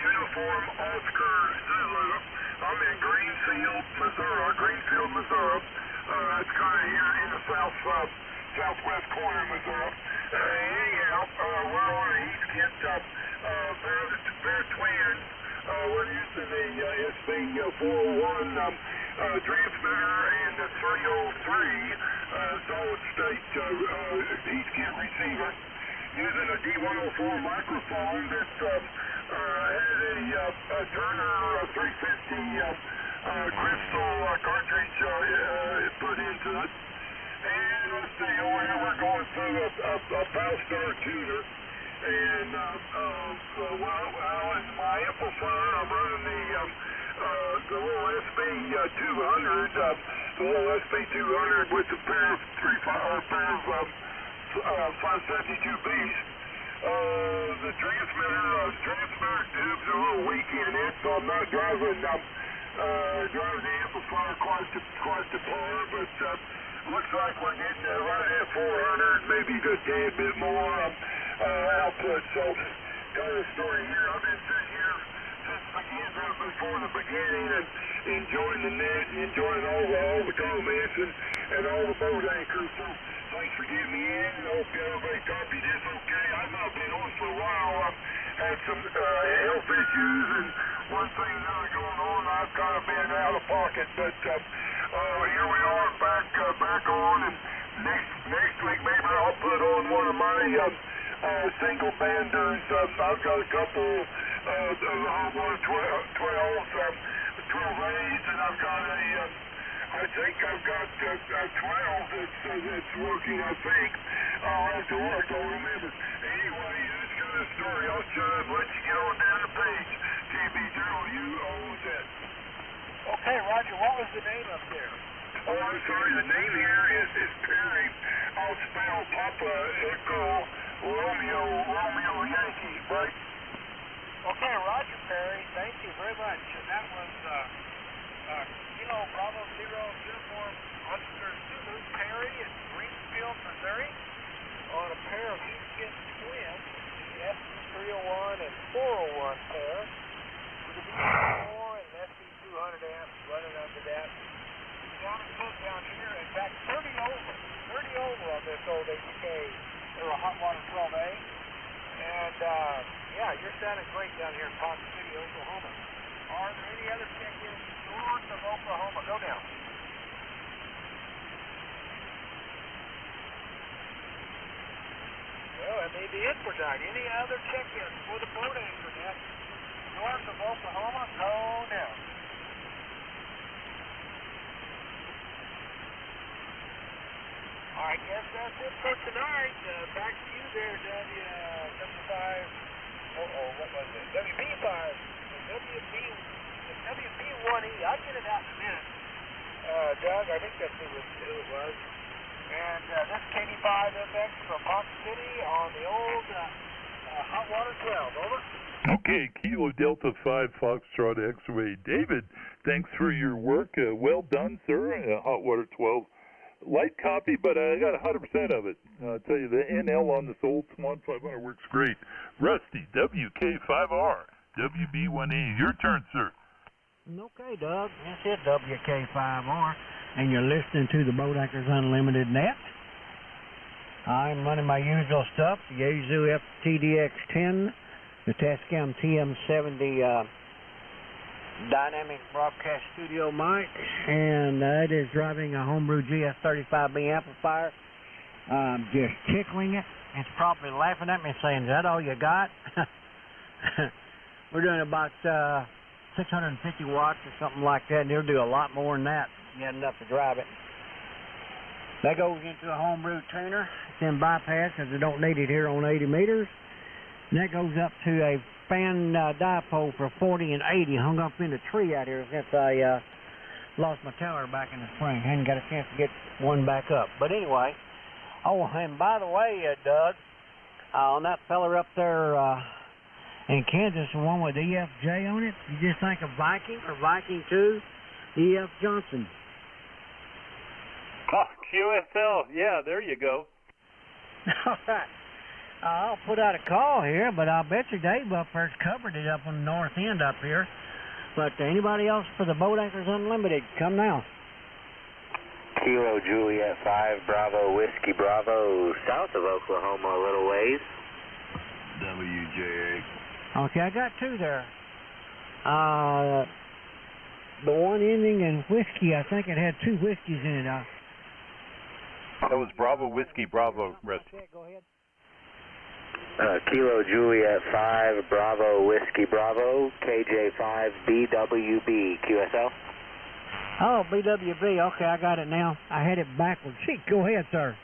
Uniform Oscar Zulu. I'm in Greenfield, Missouri. It's kind of here in the southwest corner of Missouri. Anyhow, we're on a Heathkit Bear Twin. We're using the SB401 transmitter and the 303 solid state Heathkit receiver. Using a D104 microphone that has a Turner 350 crystal cartridge put into it. And let's see, over here we're going through a Powstar tuner. And, in my amplifier, I'm running the little SB200, with a pair of 572Bs. The transmitter tubes are all weak in it, so I'm not driving the amplifier quite to par, but looks like we're getting right at 400, maybe just a tad bit more output. So, kind of the story here. I've been sitting here since before the beginning and enjoying the net and enjoying all the comments and all the boat anchors. So, thanks for getting me in. I hope everybody copied this okay. I've not been on for a while. I've had some health issues and one thing and another going on. I've kind of been out of pocket, but here we are back on. And next week maybe I'll put on one of my single banders. I've got a couple of the hot water 12 raids, and I've got I think I've got 12 that's working, I think. I'll have to work, don't remember. Anyway, that's kind of the story. I'll try and let you get on down the page. TB0UOZ. Okay, Roger, what was the name up there? Oh, I'm sorry, the name here is Perry. I'll spell Papa Echo Romeo Yankee, right? Okay, Roger, Perry, thank you very much. And that was Kilo Bravo 0 Uniform Oscar Zulu Perry in Greenfield, Missouri, on a pair of Houston twins, the SC301 and 401 pair, with a B4 and an SC200 amp running under that. Down and put down here, in fact, 30 over on this old HK, or a hot water 12A. And, yeah, you're sounding great down here in Ponce City, Oklahoma. Are there any other check-ins north of Oklahoma? Go down. Well, that may be it for tonight. Any other check-ins for the Boat Anchor Net north of Oklahoma? Go down. I guess that's it for tonight. Back to you there, W5. What was it? WB5. WB1E. I'll get it out in a minute. Doug, I think that's who it was. And this is KD5FX from Ponce City on the old hot water 12. Over. Okay, Kilo Delta 5 Foxtrot X-Ray. David, thanks for your work. Well done, sir. Hot water 12. Light copy, but I got 100% of it. I'll tell you, the NL on this old Swan 500 works great. Rusty, WK5R, WB1E. Your turn, sir. Okay, Doug. That's it, WK5R. And you're listening to the Boat Anchors Unlimited Net. I'm running my usual stuff, the Yaesu FTDX10, the Tascam TM70 Dynamic Broadcast Studio mic, and it is driving a homebrew GS35B amplifier. I'm just tickling it. It's probably laughing at me saying, is that all you got? We're doing about 650 watts or something like that, and it'll do a lot more than that. You had enough to drive it. That goes into a homebrew tuner. It's in bypass because we don't need it here on 80 meters. And that goes up to a fan dipole for 40 and 80, hung up in a tree out here since I lost my tower back in the spring. Hadn't got a chance to get one back up. But anyway, oh, and by the way, Doug, on that feller up there in Kansas, the one with EFJ on it, you just think of Viking or Viking 2, E.F. Johnson. Oh, QSL. Yeah, there you go. All right. I'll put out a call here, but I'll bet you Dave up there's covered it up on the north end up here. But anybody else for the Boat Anchors Unlimited, come now. Kilo Juliet 5 Bravo Whiskey Bravo, south of Oklahoma a little ways. WJ8. Okay, I got two there. The one ending in whiskey, I think it had two whiskeys in it. That was Bravo Whiskey Bravo, Rusty. Okay, go ahead. Kilo Juliet 5 Bravo Whiskey Bravo, KJ5 BWB, QSL. Oh, BWB. Okay, I got it now. I had it backwards. Go ahead, sir.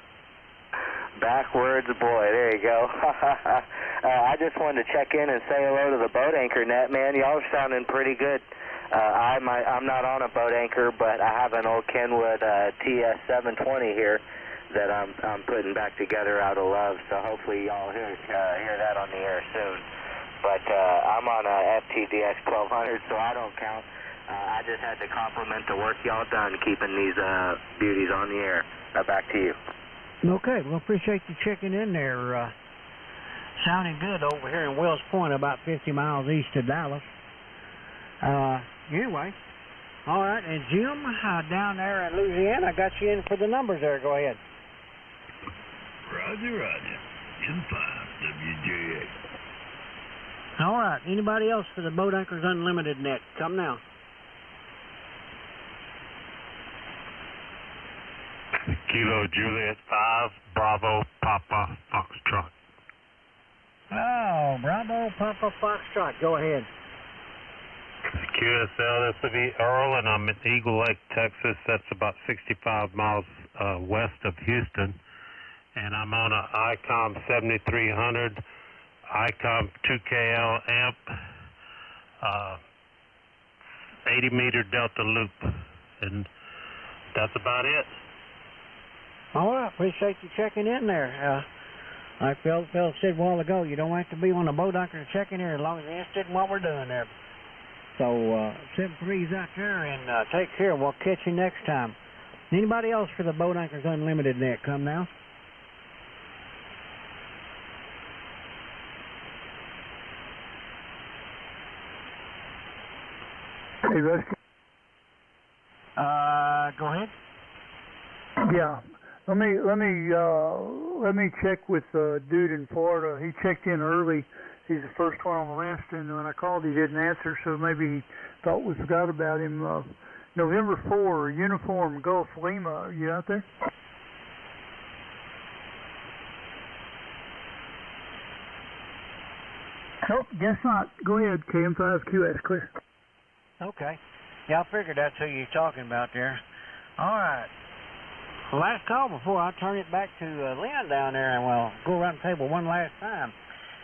Backwards, boy. There you go. I just wanted to check in and say hello to the Boat Anchor Net, man. Y'all are sounding pretty good. I'm not on a boat anchor, but I have an old Kenwood TS720 here that I'm putting back together out of love. So hopefully y'all hear that on the air soon. But I'm on a FTDX 1200, so I don't count. I just had to compliment the work y'all done keeping these beauties on the air. Back to you. Okay, well, appreciate you checking in there. Sounding good over here in Wells Point, about 50 miles east of Dallas. Anyway, all right, and Jim, down there in Louisiana, I got you in for the numbers there. Go ahead. Roger, roger. Jim 5, WJA. All right, anybody else for the Boat Anchors Unlimited net? Come now. Kilo Juliet 5, Bravo Papa Foxtrot. Oh, Bravo Papa Foxtrot. Go ahead. QSL, this would be Earl, and I'm in Eagle Lake, Texas. That's about 65 miles west of Houston. And I'm on a ICOM 7300, ICOM 2KL amp, 80-meter delta loop. And that's about it. All right, appreciate you checking in there. Like Phil said a while ago, you don't have to be on a boat anchor to check in here as long as you're interested in what we're doing there. So, 7-3's out there, and take care. We'll catch you next time. Anybody else for the Boat Anchors Unlimited net? Come now. Hey, Rusty. Go ahead. Yeah. Let me check with dude in Florida. He checked in early. He's the first one on the list, and when I called, he didn't answer, so maybe he thought we forgot about him. November 4, Uniform Gulf Lima. Are you out there? Nope, guess not. Go ahead, KM5QS, clear. Okay. Yeah, I figured that's who you're talking about there. All right. Last call before I turn it back to Lynn down there, and we'll go around the table one last time.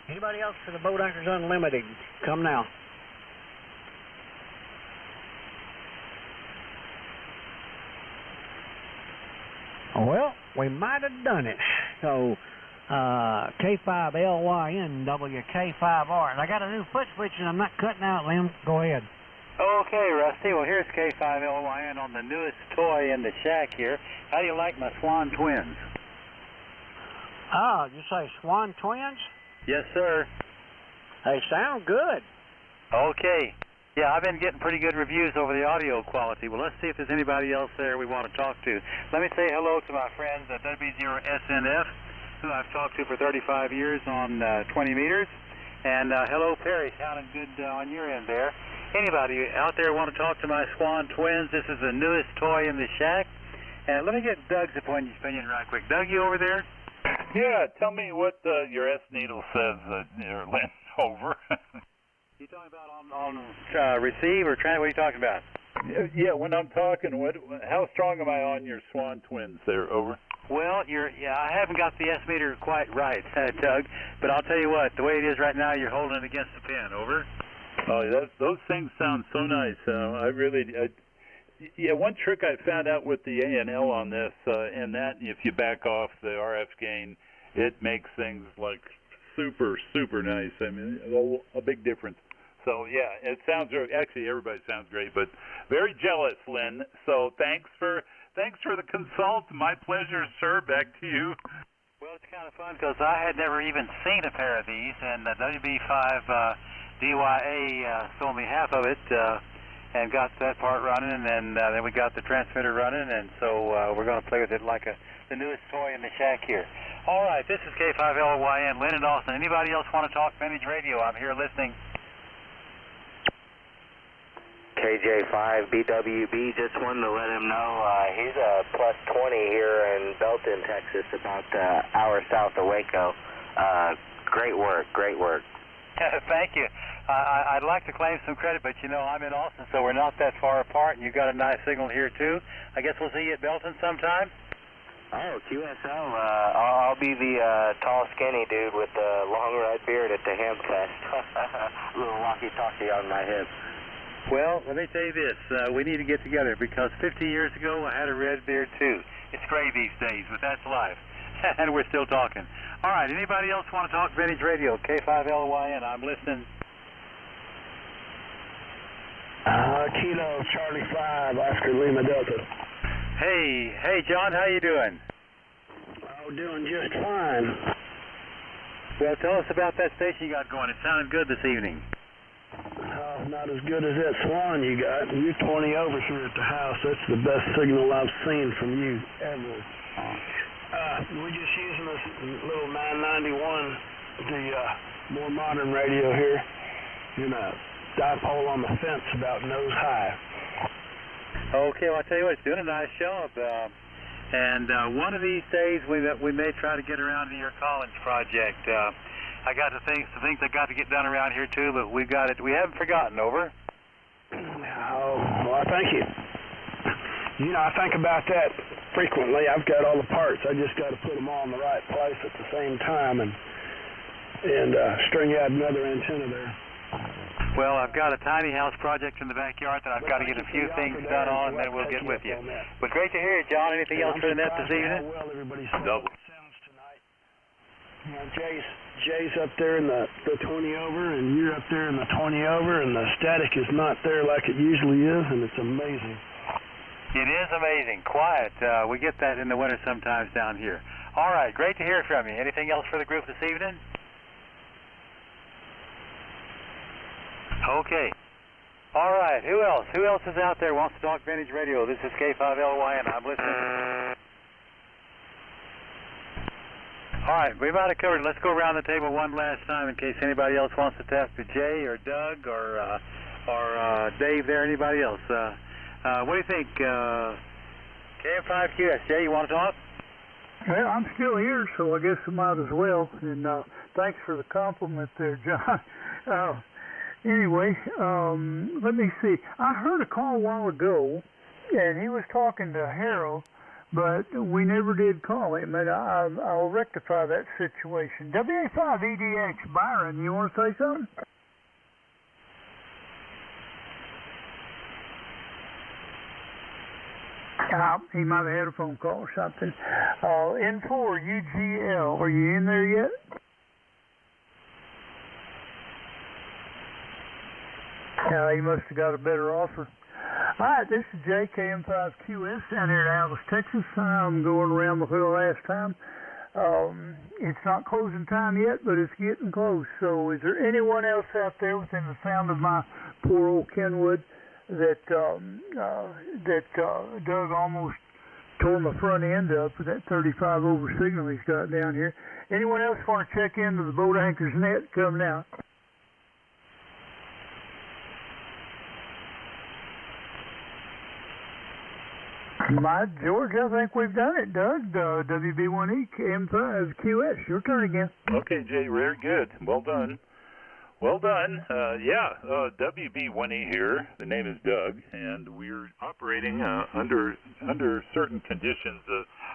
Anybody else for the Boat Anchors Unlimited? Come now. Well, we might have done it. So, K5LYNWK5R. And I got a new foot switch, and I'm not cutting out, Lynn. Go ahead. Okay, Rusty. Well, here's K5LYN on the newest toy in the shack here. How do you like my Swan Twins? Oh, you say Swan Twins? Yes, sir. They sound good. Okay. Yeah, I've been getting pretty good reviews over the audio quality. Well, let's see if there's anybody else there we want to talk to. Let me say hello to my friends at W0SNF, who I've talked to for 35 years on 20 meters. And hello, Perry. Sounding good on your end there. Anybody out there want to talk to my Swan Twins? This is the newest toy in the shack. And let me get Doug's opinion right quick. Doug, you over there? Yeah, tell me what your S needle says, Lynn, over. You talking about on receive or what are you talking about? Yeah, when I'm talking, how strong am I on your Swan Twins there, over? Well, I haven't got the S meter quite right, Doug, but I'll tell you what, the way it is right now, you're holding it against the pin, over. Oh, those things sound so nice. One trick I found out with the A&L on this, and that if you back off the RF gain, it makes things like super, super nice. I mean, a big difference. So, yeah, it sounds, actually everybody sounds great, but very jealous, Lynn. So thanks for the consult. My pleasure, sir. Back to you. Well, it's kind of fun because I had never even seen a pair of these, and the WB5 DYA sold me half of it and got that part running, and then we got the transmitter running, and so we're going to play with it like the newest toy in the shack here. All right, this is K5LYN, Lynn and Austin. Anybody else want to talk Vintage Radio? I'm here listening. KJ5 BWB, just wanted to let him know he's a plus 20 here in Belton, Texas, about an hour south of Waco. Great work, great work. Thank you. I'd like to claim some credit, but you know, I'm in Austin, so we're not that far apart, and you've got a nice signal here, too. I guess we'll see you at Belton sometime? Oh, QSL. I'll be the tall, skinny dude with the long red beard at the ham test. A little walkie-talkie on my hip. Well, let me tell you this. We need to get together because 50 years ago I had a red beard too. It's gray these days, but that's life. And we're still talking. All right, anybody else want to talk Vintage Radio? K5LYN, I'm listening. Kilo Charlie 5, Oscar Lima Delta. Hey, John, how you doing? Oh, doing just fine. Well, tell us about that station you got going. It sounded good this evening. Not as good as that Swan you got. You're 20 over here at the house. That's the best signal I've seen from you ever. We're just using this little 991, the more modern radio here, in a dipole on the fence about nose high. Okay, well, I'll tell you what, it's doing a nice job. And one of these days we may try to get around to your Collins project. I got the things that got to get done around here too, but we got it. We haven't forgotten. Over. Oh, well, thank you. You know, I think about that frequently. I've got all the parts. I just got to put them all in the right place at the same time and string out another antenna there. Well, I've got a tiny house project in the backyard that I've got to get a few things done on, and then we'll get with you. But great to hear you, John. Anything else for the net this evening? Well, everybody's double sounds tonight. You know, Jay's up there in the 20 over, and you're up there in the 20 over, and the static is not there like it usually is, and it's amazing. It is amazing. Quiet. We get that in the winter sometimes down here. All right, great to hear from you. Anything else for the group this evening? Okay. All right. Who else? Who else is out there wants to talk Vintage Radio? This is K5LY, and I'm listening. All right. We've about covered it. Let's go around the table one last time in case anybody else wants to talk to Jay or Doug or Dave there. Anybody else? What do you think? KM5QS. Jay, you want to talk? Well, I'm still here, so I guess I might as well. And thanks for the compliment there, John. Anyway, let me see. I heard a call a while ago, and he was talking to Harold, but we never did call him, and I'll rectify that situation. WA5EDX, Byron, you want to say something? He might have had a phone call or something. N4UGL, are you in there yet? He must have got a better offer. All right, this is JKM5QS down here in Alice, Texas. I'm going around the hill last time. It's not closing time yet, but it's getting close. So is there anyone else out there within the sound of my poor old Kenwood that Doug almost tore my front end up with that 35 over signal he's got down here? Anyone else want to check into the Boat Anchor's Net coming out? My George, I think we've done it, Doug. WB1E M5QS. Your turn again. Okay, Jay, very good. Well done. Well done. WB1E here. The name is Doug, and we're operating under certain conditions.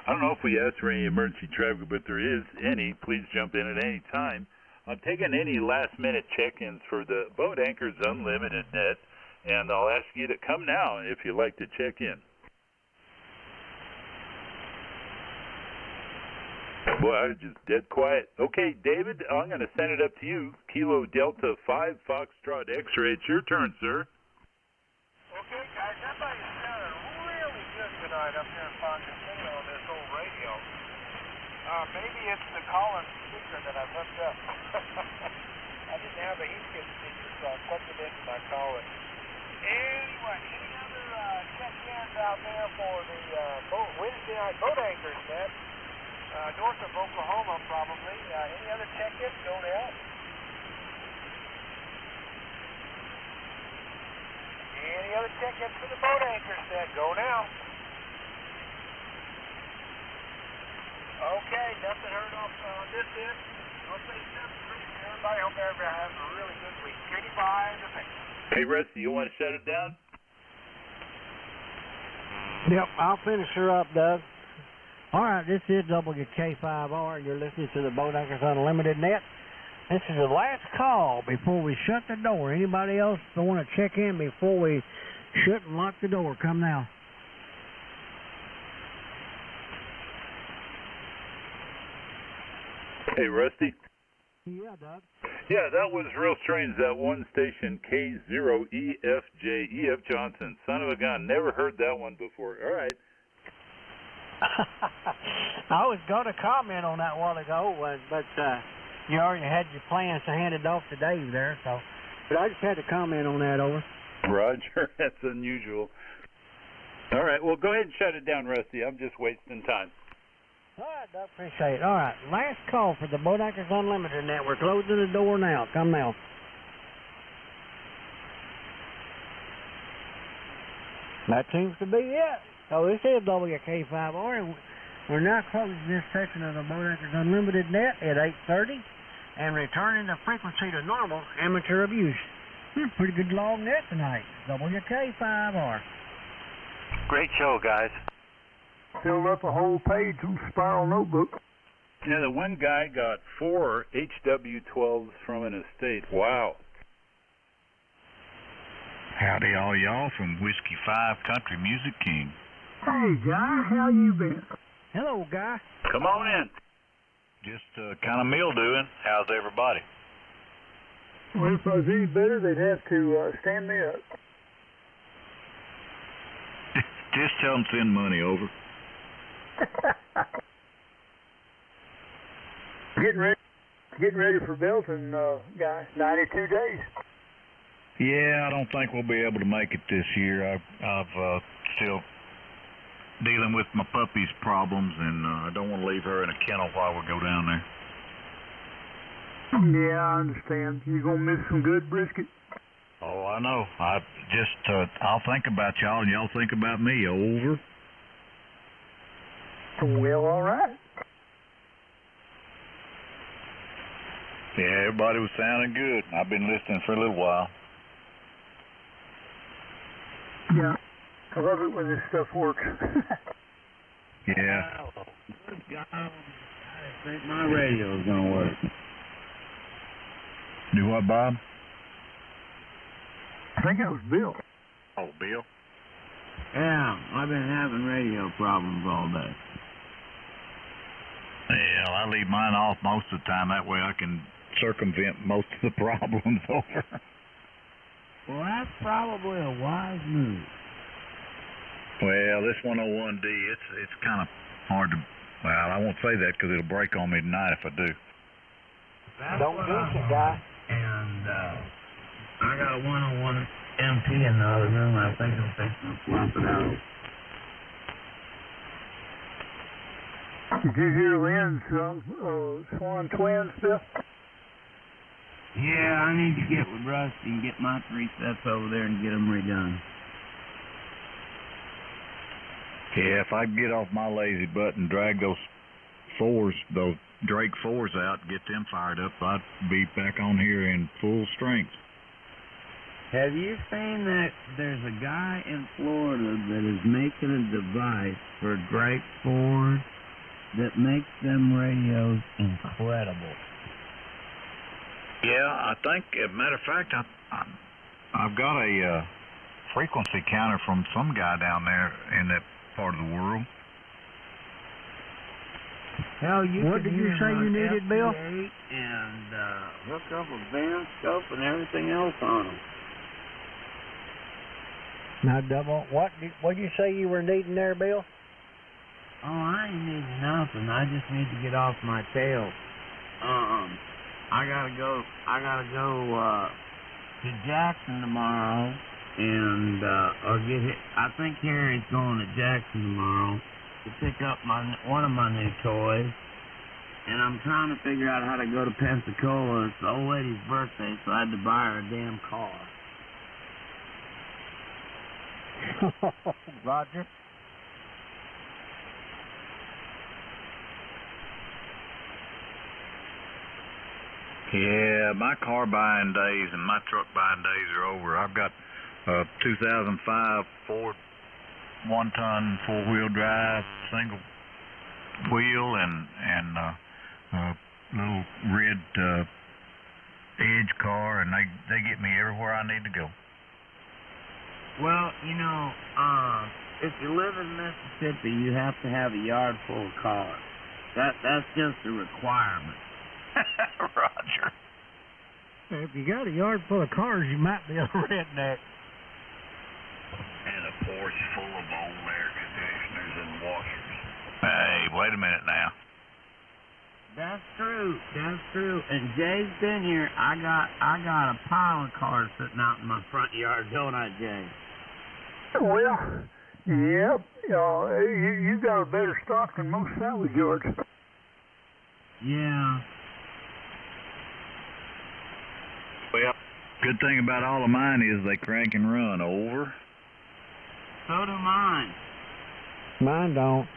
I don't know if we asked for any emergency traffic, but there is any. Please jump in at any time. I'm taking any last-minute check-ins for the Boat Anchor's Unlimited Net, and I'll ask you to come now if you'd like to check in. Boy, I was just dead quiet. Okay, David, I'm going to send it up to you. Kilo Delta 5 Foxtrot X-ray. It's your turn, sir. Okay, guys, everybody's sounding really good tonight up here in Fontaine on this old radio. Maybe it's the Collins speaker that I hooked up. I didn't have a heatsink speaker, so I plugged it into my collar. Anyway, any other check-ins out there for the Wednesday night Boat Anchors Net? North of Oklahoma, probably. Any other check-ins going out? Any other check-ins for the Boat Anchors Net? Go now. Okay, nothing heard off on this end. I'll say something. Everybody, hope everybody has a really good week. 85 to 6. Hey, Rusty, you want to shut it down? Yep, I'll finish her up, Doug. All right, this is WK5R. You're listening to the Boat Anchors Unlimited Net. This is the last call before we shut the door. Anybody else that want to check in before we shut and lock the door, come now. Hey, Rusty. Yeah, Doug. Yeah, that was real strange, that one station, K0EFJ, E.F. Johnson. Son of a gun, never heard that one before. All right. I was going to comment on that a while ago, but you already had your plans to hand it off to Dave there, so. But I just had to comment on that, over. Roger, that's unusual. All right, well, go ahead and shut it down, Rusty. I'm just wasting time. All right, Doug, appreciate it. All right, last call for the Boat Anchors Unlimited Net. We're closing the door now. Come now. That seems to be it. So this is WK5R, and we're now closing this section of the Boat Anchors Unlimited Net at 8:30 and returning the frequency to normal amateur abuse. Pretty good long net tonight. WK5R. Great show, guys. Filled up a whole page on Spiral Notebook. Yeah, the one guy got 4 HW12s from an estate. Wow. Howdy, all y'all, from Whiskey 5 Country Music King. Hey, Guy, how you been? Hello, Guy. Come on in. Just kind of mildewing. How's everybody? Well, if I was any better, they'd have to stand me up. Just tell them send money over. Getting ready for Belton, Guy. 92 days. Yeah, I don't think we'll be able to make it this year. I've still dealing with my puppy's problems, and I don't want to leave her in a kennel while we go down there. Yeah, I understand. You're going to miss some good brisket. Oh, I know. I'll think about y'all, and y'all think about me. Over. Well, all right. Yeah, everybody was sounding good. I've been listening for a little while. Yeah, I love it when this stuff works. Yeah. Good God. I didn't think my radio was going to work. Do what, Bob? I think that was Bill. Oh, Bill? Yeah, I've been having radio problems all day. Yeah, I leave mine off most of the time. That way I can circumvent most of the problems over. Well, that's probably a wise move. Well, this 101D, it's kind of hard to... Well, I won't say that because it'll break on me tonight if I do. Don't jinx it, Guy. And I got a 101 MT in the other room. I think I'm fixing to swap it out. Did you hear Lynn's Swan Twins, Bill? Yeah, I need to get with Rusty and get my 3 sets over there and get them redone. Yeah, if I could get off my lazy butt and drag those Drake 4s out, get them fired up, I'd be back on here in full strength. Have you seen that there's a guy in Florida that is making a device for Drake 4s that makes them radios incredible? Yeah, I think, as a matter of fact, I've got a frequency counter from some guy down there in that part of the world. Hell, What did you say you needed, Bill? And hook up a band scope and everything else on them. Now, double. What did you say you were needing there, Bill? Oh, I ain't needing nothing. I just need to get off my tail. I gotta go to Jackson tomorrow, and or get hit. I think Harry's going to Jackson tomorrow to pick up one of my new toys, and I'm trying to figure out how to go to Pensacola. It's the old lady's birthday, so I had to buy her a damn car. Roger. Yeah, my car buying days and my truck buying days are over. I've got a 2005 Ford 1-ton 4-wheel drive, single wheel, and a little red Edge car, and they get me everywhere I need to go. Well, you know, if you live in Mississippi, you have to have a yard full of cars. That's just a requirement. Roger. If you got a yard full of cars, you might be a redneck. And a porch full of old air conditioners and washers. Hey, wait a minute now. That's true. And Jay's been here. I got a pile of cars sitting out in my front yard, don't I, Jay? Well, yep. You got a better stock than most salvage yards. Yeah. Well, good thing about all of mine is they crank and run. Over. So do mine. Mine don't.